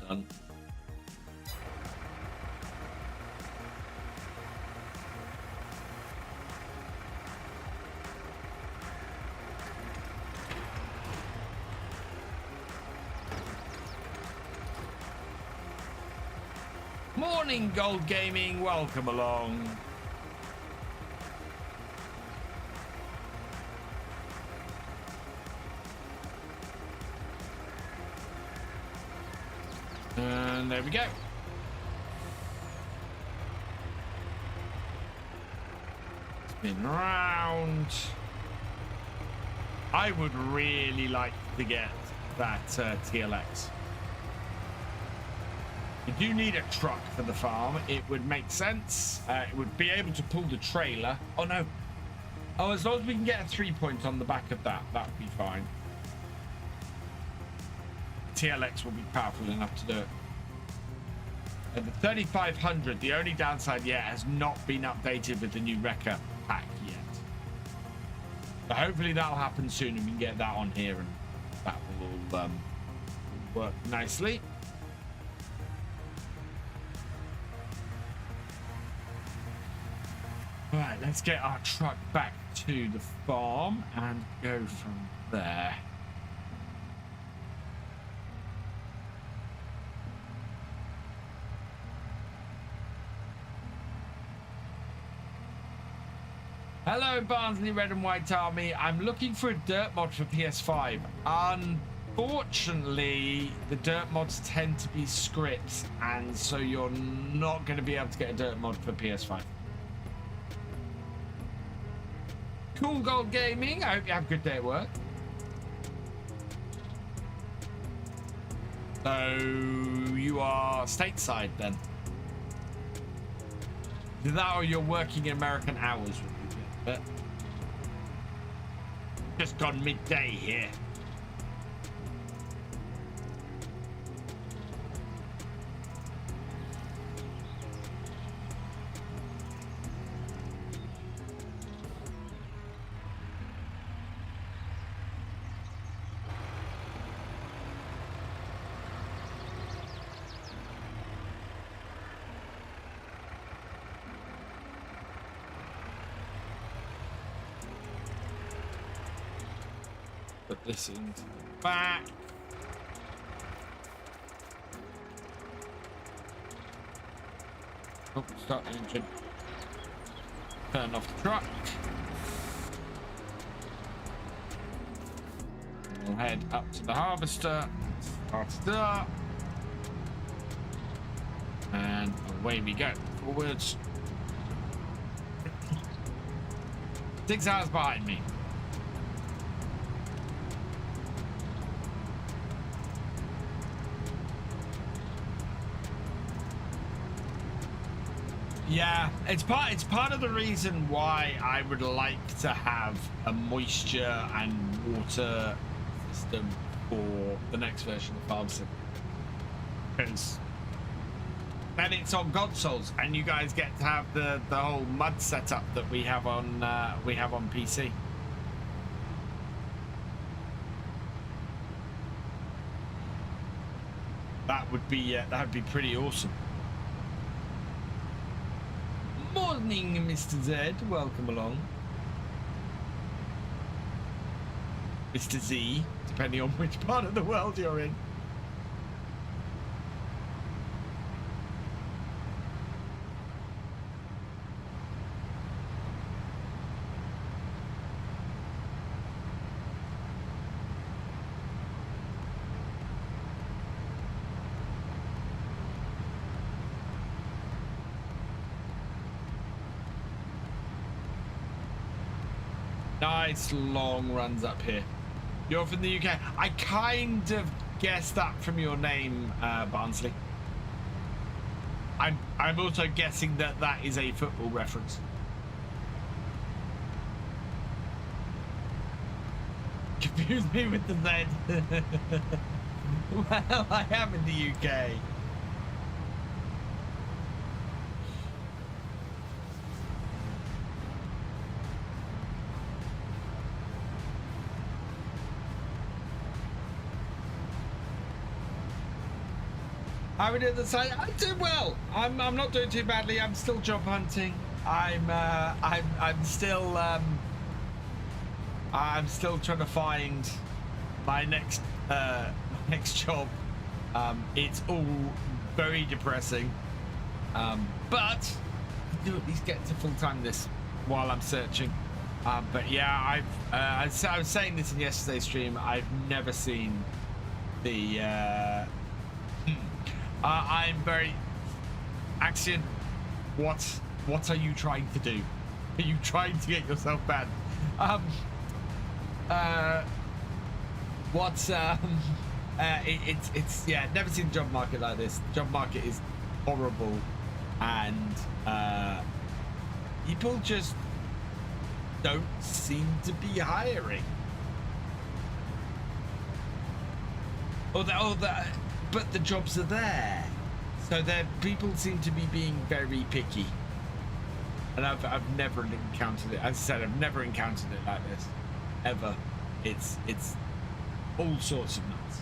done. Morning, Gold Gaming. Welcome along. And there we go. Spin around. I would really like to get that TLX. We do need a truck for the farm. It would make sense. It would be able to pull the trailer. Oh no. Oh, as long as we can get a 3-point on the back of that, that would be fine. TLX will be powerful enough to do it. And the 3500, the only downside yet, has not been updated with the new Wrecker pack yet. So hopefully that'll happen soon and we can get that on here, and that will all work nicely. All right, let's get our truck back to the farm and go from there. Hello, Barnsley Red and White Army. I'm looking for a dirt mod for PS5. Unfortunately, the dirt mods tend to be scripts, and so you're not going to be able to get a dirt mod for PS5. Cool, Gold Gaming. I hope you have a good day at work. So you are stateside then? Either that or you're working American hours would be good, but just gone midday here. Put this into the back. Oh, start the engine. Turn off the truck. We'll head up to the harvester. Start it up. And away we go. Forwards. 6 hours behind me. Yeah, it's part of the reason why I would like to have a moisture and water system for the next version of FarmCatGR. Because then it's on consoles, and you guys get to have the whole mud setup that we have on PC. That would be pretty awesome. Morning, Mr. Z. Welcome along. Mr. Z, depending on which part of the world you're in. Nice long runs up here. You're from the UK. I kind of guessed that from your name, Barnsley. I'm also guessing that that is a football reference. Confuse me with the Z. Well, I am in the UK. How are we doing the site? I'm doing well. I'm not doing too badly. I'm still job hunting. I'm still trying to find my next job. It's all very depressing. But I do at least get to full-time this while I'm searching. But yeah, I was saying this in yesterday's stream. I've never seen the. I'm very. Axion, what are you trying to do? Are you trying to get yourself banned? It's yeah. Never seen the job market like this. The job market is horrible, and people just don't seem to be hiring. But the jobs are there, so people seem to be being very picky, and I've never encountered it. As I said, I've never encountered it like this, ever. It's all sorts of nuts.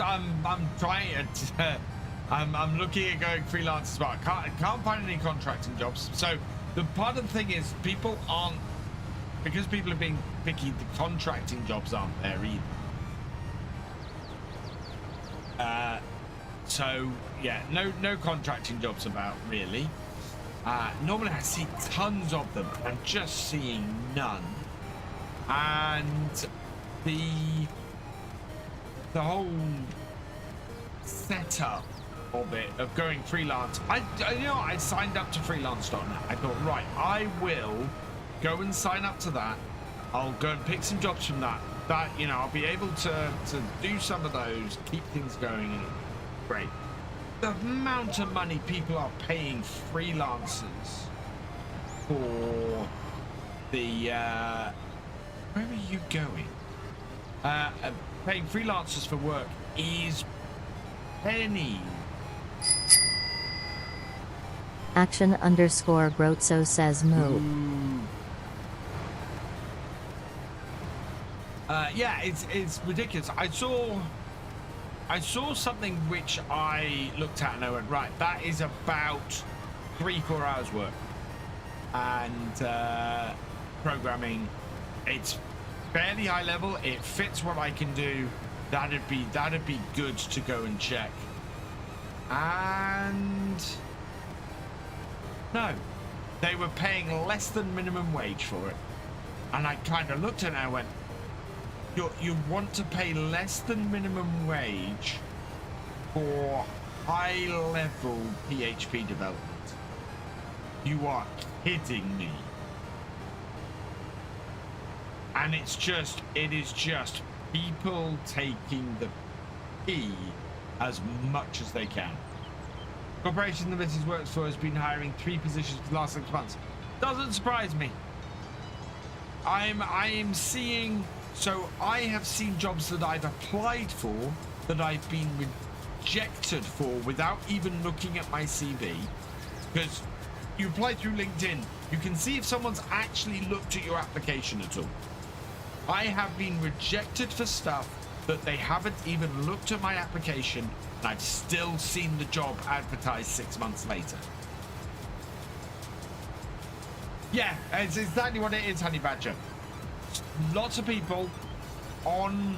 I'm trying it. I'm looking at going freelance as well. I can't find any contracting jobs. So the part of the thing is people aren't. Because people are being picky, the contracting jobs aren't there either. So yeah, no contracting jobs about really. Normally I see tons of them. I'm just seeing none. And the whole setup of it, of going freelance, I signed up to freelance.net. I thought, right, I will go and sign up to that I'll go and pick some jobs from that. You know, I'll be able to do some of those, keep things going, and great. The amount of money people are paying freelancers for the where are you going? Paying freelancers for work is penny.
Action_Grotso says moo.
Yeah, it's ridiculous. I saw something which I looked at and I went, right, that is about 3-4 hours work. And programming, it's fairly high level. It fits what I can do. That'd be good to go and check. And no, they were paying less than minimum wage for it. And I kind of looked at it and I went, you want to pay less than minimum wage for high-level PHP development? You are kidding me. And it is just people taking the pee as much as they can. Corporation the Mrs. works for has been hiring 3 positions for the last 6 months. Doesn't surprise me. I am seeing. So I have seen jobs that I've applied for that I've been rejected for without even looking at my CV. Because you apply through LinkedIn, you can see if someone's actually looked at your application at all. I have been rejected for stuff that they haven't even looked at my application, and I've still seen the job advertised 6 months later. Yeah, it's exactly what it is, Honey Badger. Lots of people on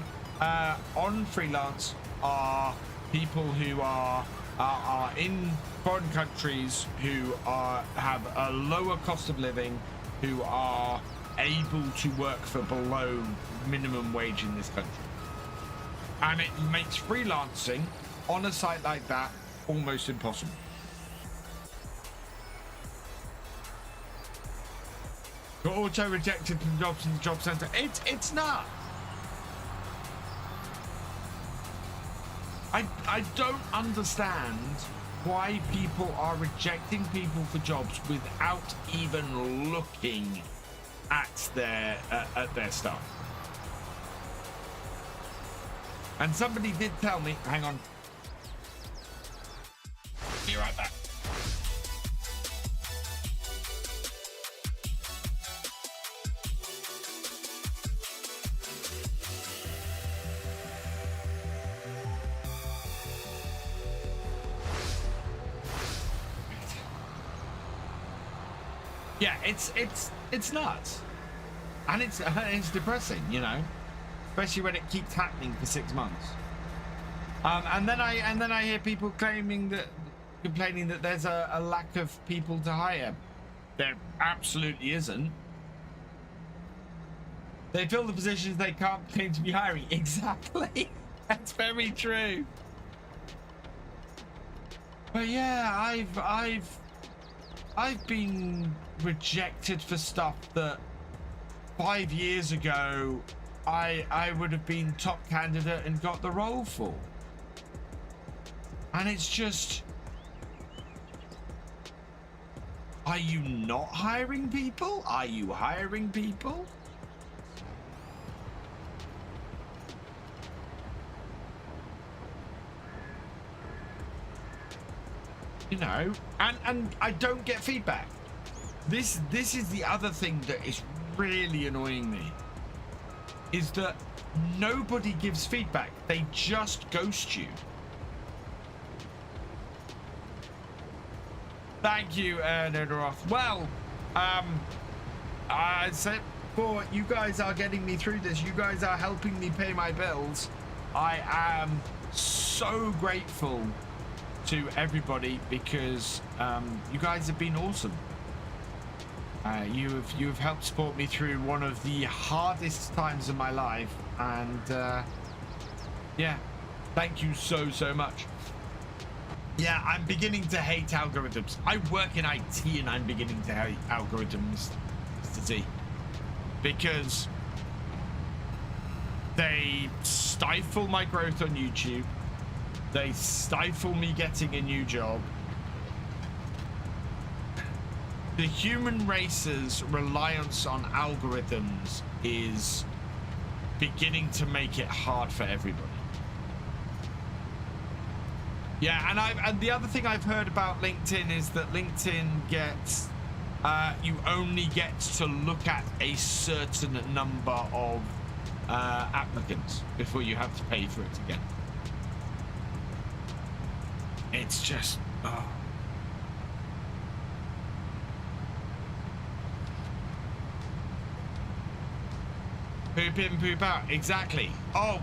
freelance are people who are in foreign countries, who have a lower cost of living, who are able to work for below minimum wage in this country, and it makes freelancing on a site like that almost impossible. Got auto rejected from jobs in the job center. It's not. I don't understand why people are rejecting people for jobs without even looking at their stuff. And somebody did tell me, hang on. Be right back. Yeah, it's nuts, and it's depressing, you know, especially when it keeps happening for 6 months. And then I hear people complaining that there's a lack of people to hire. There absolutely isn't. They fill the positions they can't claim to be hiring. Exactly, that's very true. But yeah, I've been rejected for stuff that 5 years ago I would have been top candidate and got the role for. And it's just, are you not hiring people? Are you hiring people? You know, and I don't get feedback. This is the other thing that is really annoying me, is that nobody gives feedback. They just ghost you. Thank you, Nodoroth. Well, I said, for you guys are getting me through this. You guys are helping me pay my bills. I am so grateful to everybody, because you guys have been awesome. You've helped support me through one of the hardest times of my life, and yeah, thank you so much. Yeah, I'm beginning to hate algorithms. I work in IT and I'm beginning to hate algorithms, Mr. T, because They stifle my growth on YouTube. They stifle me getting a new job. The human race's reliance on algorithms is beginning to make it hard for everybody. Yeah, and the other thing I've heard about LinkedIn is that LinkedIn gets you only get to look at a certain number of applicants before you have to pay for it again. It's just poop in, poop out. Exactly. Oh,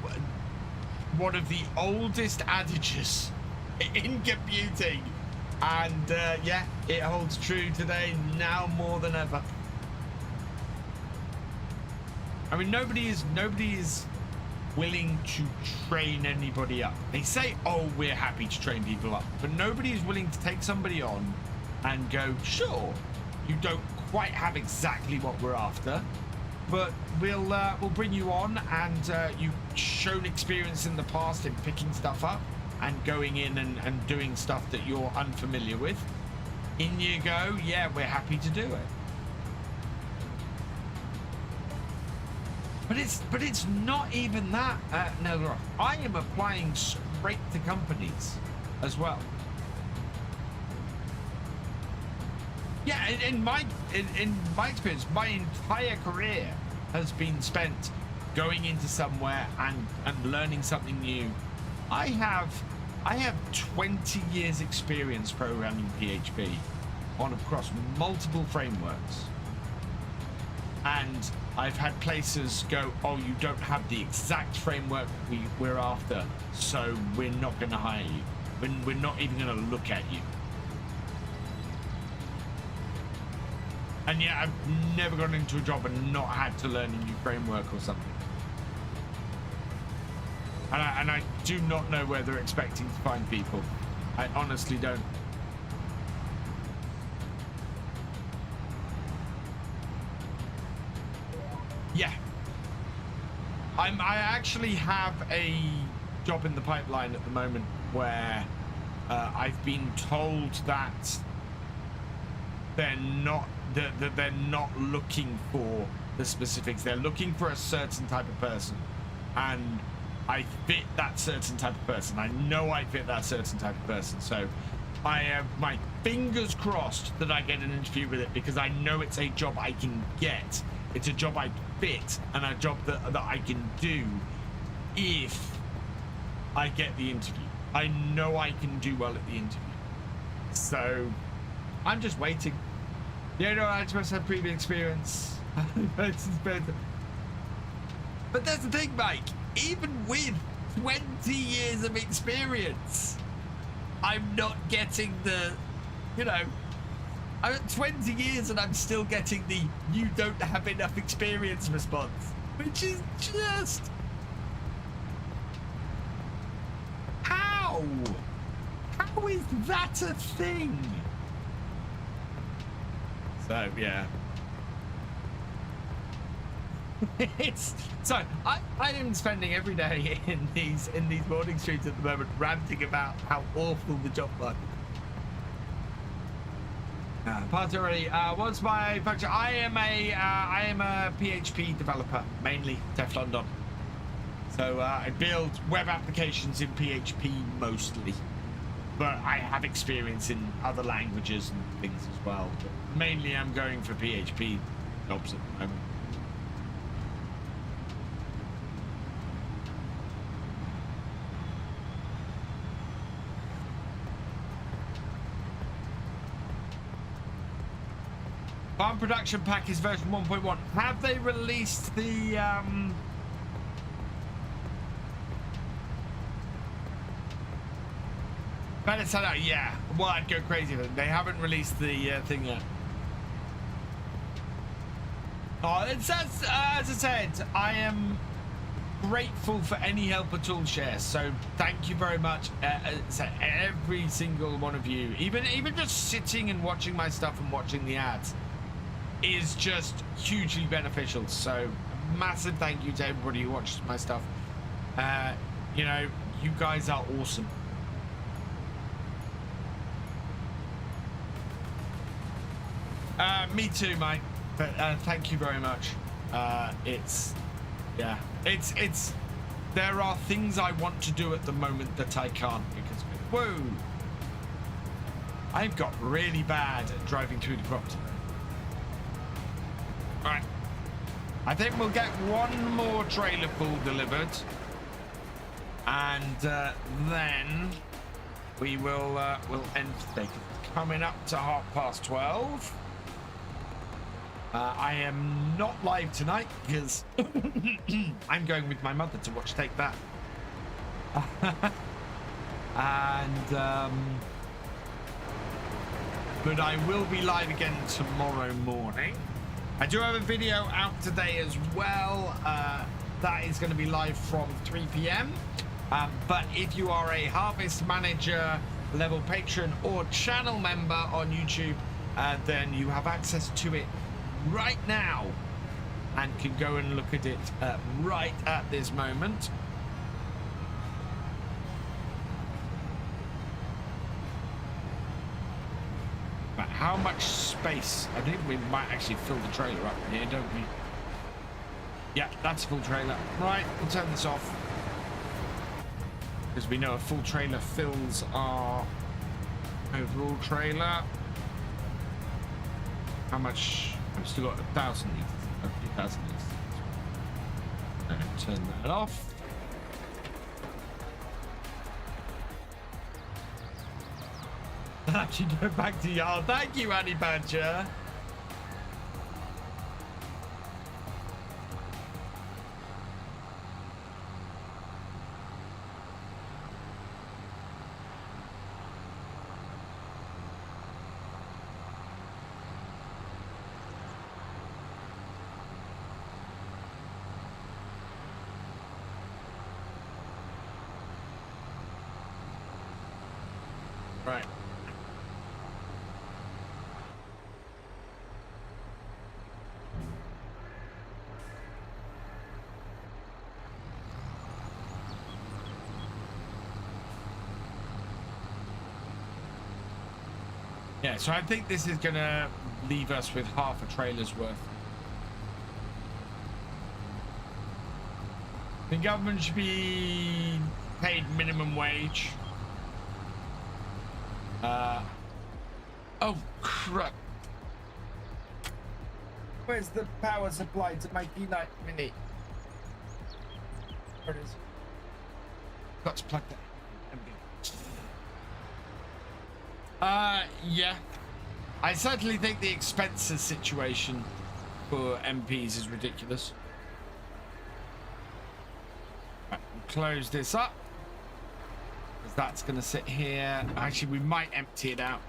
one of the oldest adages in computing, and yeah, it holds true today now more than ever. I mean, nobody is willing to train anybody up. They say, oh, we're happy to train people up, but nobody is willing to take somebody on and go, sure, you don't quite have exactly what we're after, but we'll bring you on, and you've shown experience in the past in picking stuff up and going in and doing stuff that you're unfamiliar with. In you go. Yeah, we're happy to do it. But it's not even that. No, I am applying straight to companies as well. Yeah, in my experience, my entire career has been spent going into somewhere and learning something new. I have 20 years experience programming PHP across multiple frameworks, and I've had places go, oh, you don't have the exact framework we're after, so we're not going to hire you. We're not even going to look at you. And yeah, I've never gone into a job and not had to learn a new framework or something. And I do not know where they're expecting to find people. I honestly don't. Yeah. I actually have a job in the pipeline at the moment where I've been told that they're not looking for the specifics. They're looking for a certain type of person, and I fit that certain type of person. I know I fit that certain type of person, so I have my fingers crossed that I get an interview with it, because I know it's a job I can get. It's a job I fit, and a job that I can do if I get the interview. I know I can do well at the interview, so I'm just waiting. You know, I just have previous experience. But that's the thing, Mike. Even with 20 years of experience, I'm not getting the, you know, I'm at 20 years and I'm still getting the "you don't have enough experience" response, which is just how is that a thing? So yeah. It's so I am spending every day in these morning streams at the moment ranting about how awful the job market. Part already. What's my function? I am a PHP developer, mainly Teflon. So I build web applications in PHP mostly, but I have experience in other languages and things as well. But mainly I'm going for PHP jobs at the moment. Farm Production Pack is version 1.1. Have they released the better set out? Yeah. Well, I'd go crazy with it. They haven't released the thing yet. Oh, it says, as I said, I am grateful for any help at all shares. So thank you very much. So every single one of you, even just sitting and watching my stuff and watching the ads, is just hugely beneficial. So massive thank you to everybody who watches my stuff. You know, you guys are awesome. Me too, mate. But thank you very much. It's there are things I want to do at the moment that I can't because whoa, I've got really bad at driving through the crops. All right, I think we'll get one more trailer full delivered, and then we will we'll end today. Coming up to 12:30. I am not live tonight because I'm going with my mother to watch Take That. And but I will be live again tomorrow morning. I do have a video out today as well. That is going to be live from 3 p.m. But if you are a Harvest Manager level patron or channel member on YouTube, then you have access to it right now and can go and look at it right at this moment. But how much space? I think we might actually fill the trailer up here, don't we? Yeah, that's a full trailer. Right, we'll turn this off because we know a full trailer fills our overall trailer. How much? I've still got 1,000 litres. 2,000 litres. Turn that off. Actually, go back to yard. Thank you, Annie Badger. Right. Yeah, so I think this is gonna leave us with half a trailer's worth. The government should be paid minimum wage. Oh crap. Where's the power supply to my D9 Mini? There it is. Got to plug that. Yeah. I certainly think the expenses situation for MPs is ridiculous. Right, we'll close this up. Because that's going to sit here. Actually, we might empty it out.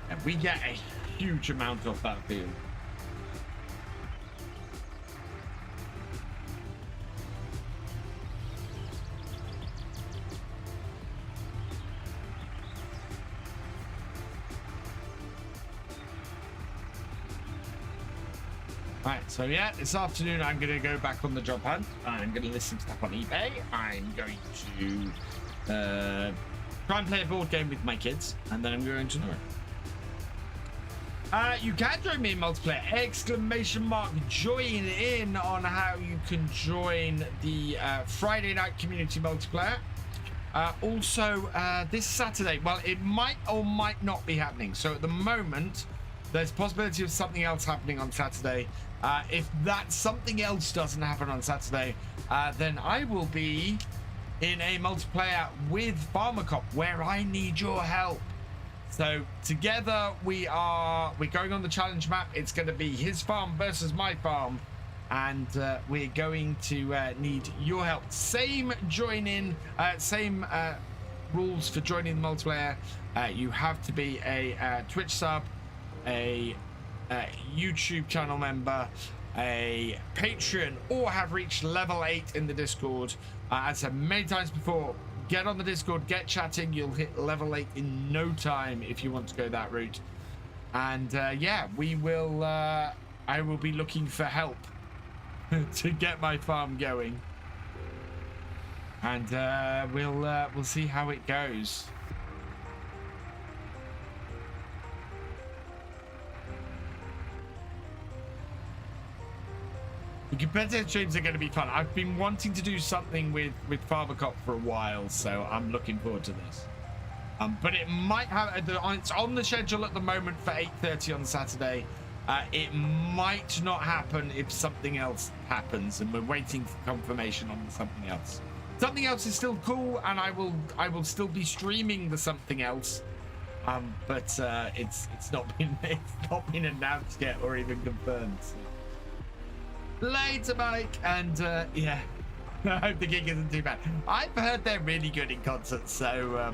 And we get a huge amount off that field. Right, so yeah, this afternoon I'm going to go back on the job hunt. I'm going to list some stuff on eBay. I'm going to try and play a board game with my kids, and then I'm going to Norway. You can join me in multiplayer! Exclamation mark! Join in on how you can join the Friday night community multiplayer. Also, this Saturday, well, it might or might not be happening. So at the moment, there's a possibility of something else happening on Saturday. If that something else doesn't happen on Saturday, then I will be in a multiplayer with FarmerCop where I need your help. So together we're going on the challenge map. It's going to be his farm versus my farm, and we're going to need your help. Same rules for joining the multiplayer. You have to be a Twitch sub, a YouTube channel member, a Patreon, or have reached level 8 in the Discord. As I said many times before, get on the Discord, get chatting. You'll hit level 8 in no time if you want to go that route. And yeah, we will. I will be looking for help to get my farm going, and we'll see how it goes. The competitive streams are going to be fun. I've been wanting to do something with FarmCatGR for a while, so I'm looking forward to this. But it might have, it's on the schedule at the moment for 8:30 on Saturday. It might not happen if something else happens, and we're waiting for confirmation on something else. Something else is still cool, and I will still be streaming the something else. But it's not been announced yet or even confirmed. So. Later, Mike, and yeah, I hope the gig isn't too bad. I've heard they're really good in concerts, so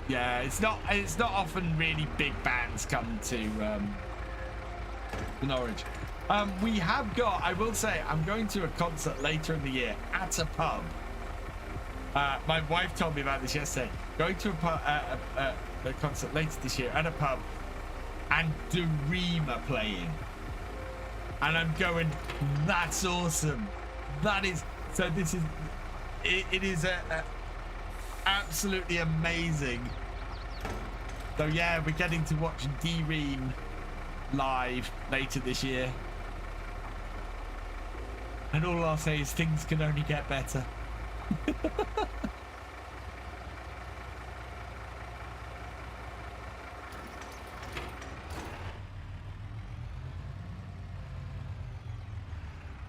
yeah, it's not often really big bands come to Norwich. We have got, I will say, I'm going to a concert later in the year at a pub. My wife told me about this yesterday. Going to a concert later this year at a pub, and DjGoHam are playing. And I'm going, that's awesome. That is, so this is, it is absolutely amazing. So yeah, we're getting to watch DjGoHam live later this year. And all I'll say is things can only get better.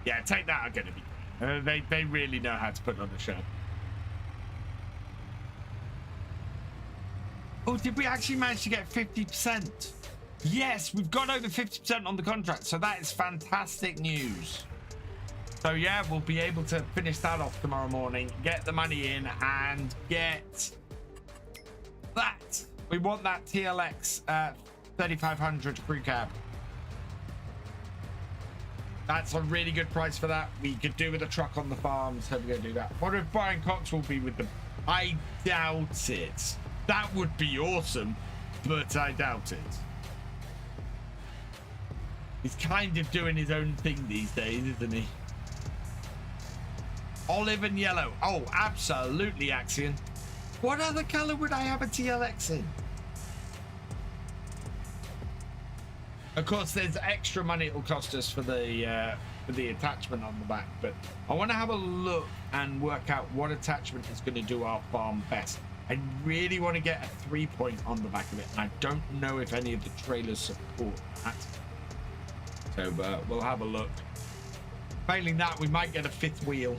Yeah, Take That are going to be great. They really know how to put on a show. Oh, did we actually manage to get 50%? Yes, we've got over 50% on the contract, so that is fantastic news. So yeah, we'll be able to finish that off tomorrow morning, get the money in, and get that. We want that TLX 3500 crew cab. That's a really good price for that. We could do with a truck on the farm, so we're going to do that. What if Brian Cox will be with them? I doubt it. That would be awesome, but I doubt it. He's kind of doing his own thing these days, isn't he? Olive and yellow. Oh, absolutely, Axion. What other color would I have a TLX in? Of course, there's extra money it will cost us for the attachment on the back, but I want to have a look and work out what attachment is going to do our farm best. I really want to get a 3-point on the back of it, and I don't know if any of the trailers support that. So we'll have a look. Failing that, we might get a 5th wheel.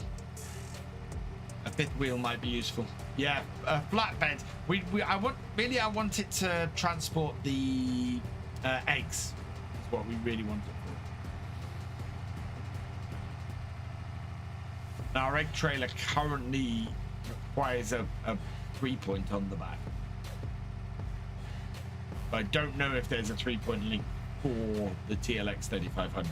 A 5th wheel might be useful. Yeah, a flatbed. I want it to transport the eggs. Is what we really want it for. Our egg trailer currently requires a 3-point on the back. But I don't know if there's a 3-point link for the TLX 3500.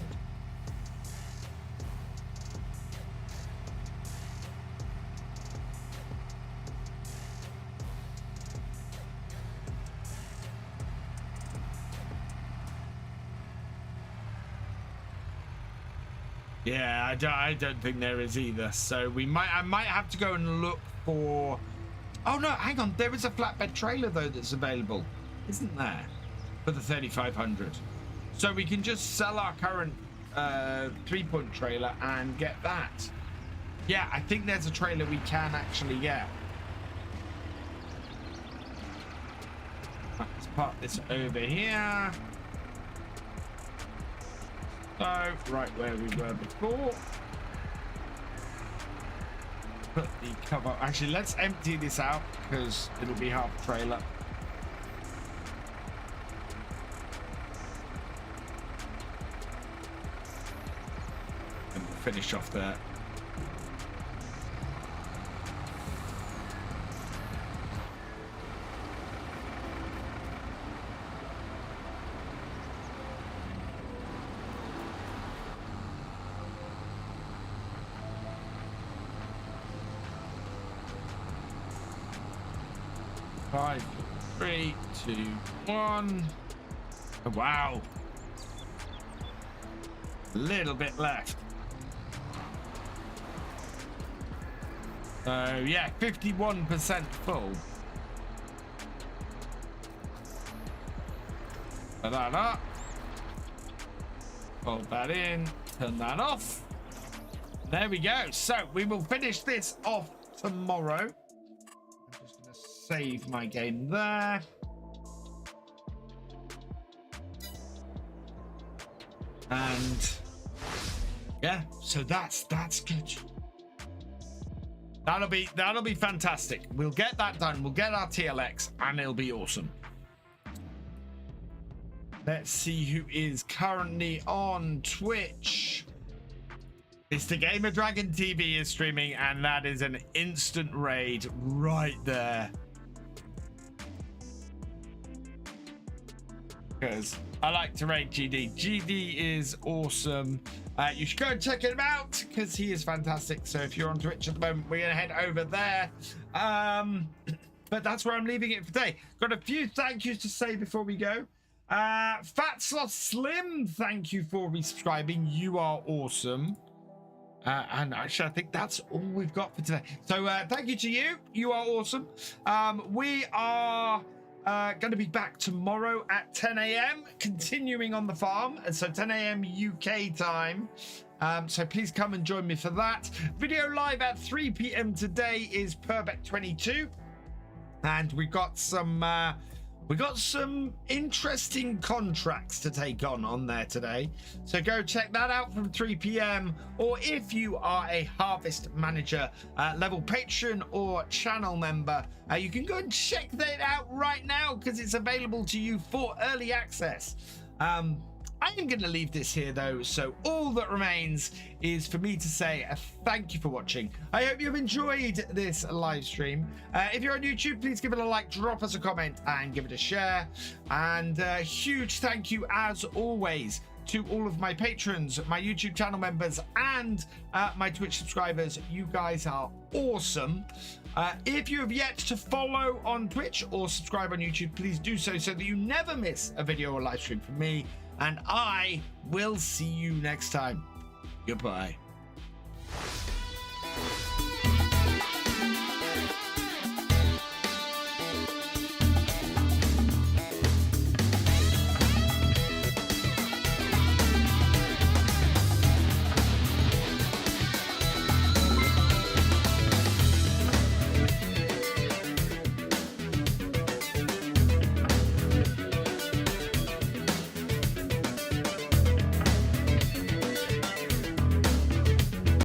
Yeah, I don't think there is either. So I might have to go and look for. Oh no, hang on. There is a flatbed trailer though that's available, isn't there, for the 3500? So we can just sell our current 3-point trailer and get that. Yeah, I think there's a trailer we can actually get. Let's park this over here. So, right where we were before. Put the cover. Actually, let's empty this out because it'll be half a trailer. And we'll finish off there. 5, 3, 2, 1. Oh, wow. A little bit left. So yeah, 51% full. Da-da-da. Fold that in, turn that off. There we go. So we will finish this off tomorrow. I'm just going to save my game there. And yeah, so that's good. That'll be fantastic. We'll get that done. We'll get our TLX and it'll be awesome. Let's see who is currently on Twitch. Mr. Gamer Dragon TV is streaming, and that is an instant raid right there. Because I like to raid GD. GD is awesome. You should go and check him out because he is fantastic. So if you're on Twitch at the moment, we're going to head over there. But that's where I'm leaving it for today. Got a few thank yous to say before we go. Fat Sloth Slim, thank you for resubscribing. You are awesome. And actually, I think that's all we've got for today. So thank you to you. You are awesome. We are going to be back tomorrow at 10 a.m. continuing on the farm. And so 10 a.m. UK time. So please come and join me for that. Video live at 3 p.m. today is Purbeck22. And we got some interesting contracts to take on there today. So go check that out from 3 p.m. Or if you are a Harvest Manager level patron or channel member, you can go and check that out right now because it's available to you for early access. I am going to leave this here though, so all that remains is for me to say a thank you for watching. I hope you've enjoyed this live stream. If you're on YouTube, please give it a like, drop us a comment and give it a share. And a huge thank you as always to all of my patrons, my YouTube channel members and my Twitch subscribers. You guys are awesome. If you have yet to follow on Twitch or subscribe on YouTube, please do so that you never miss a video or live stream from me. And I will see you next time. Goodbye.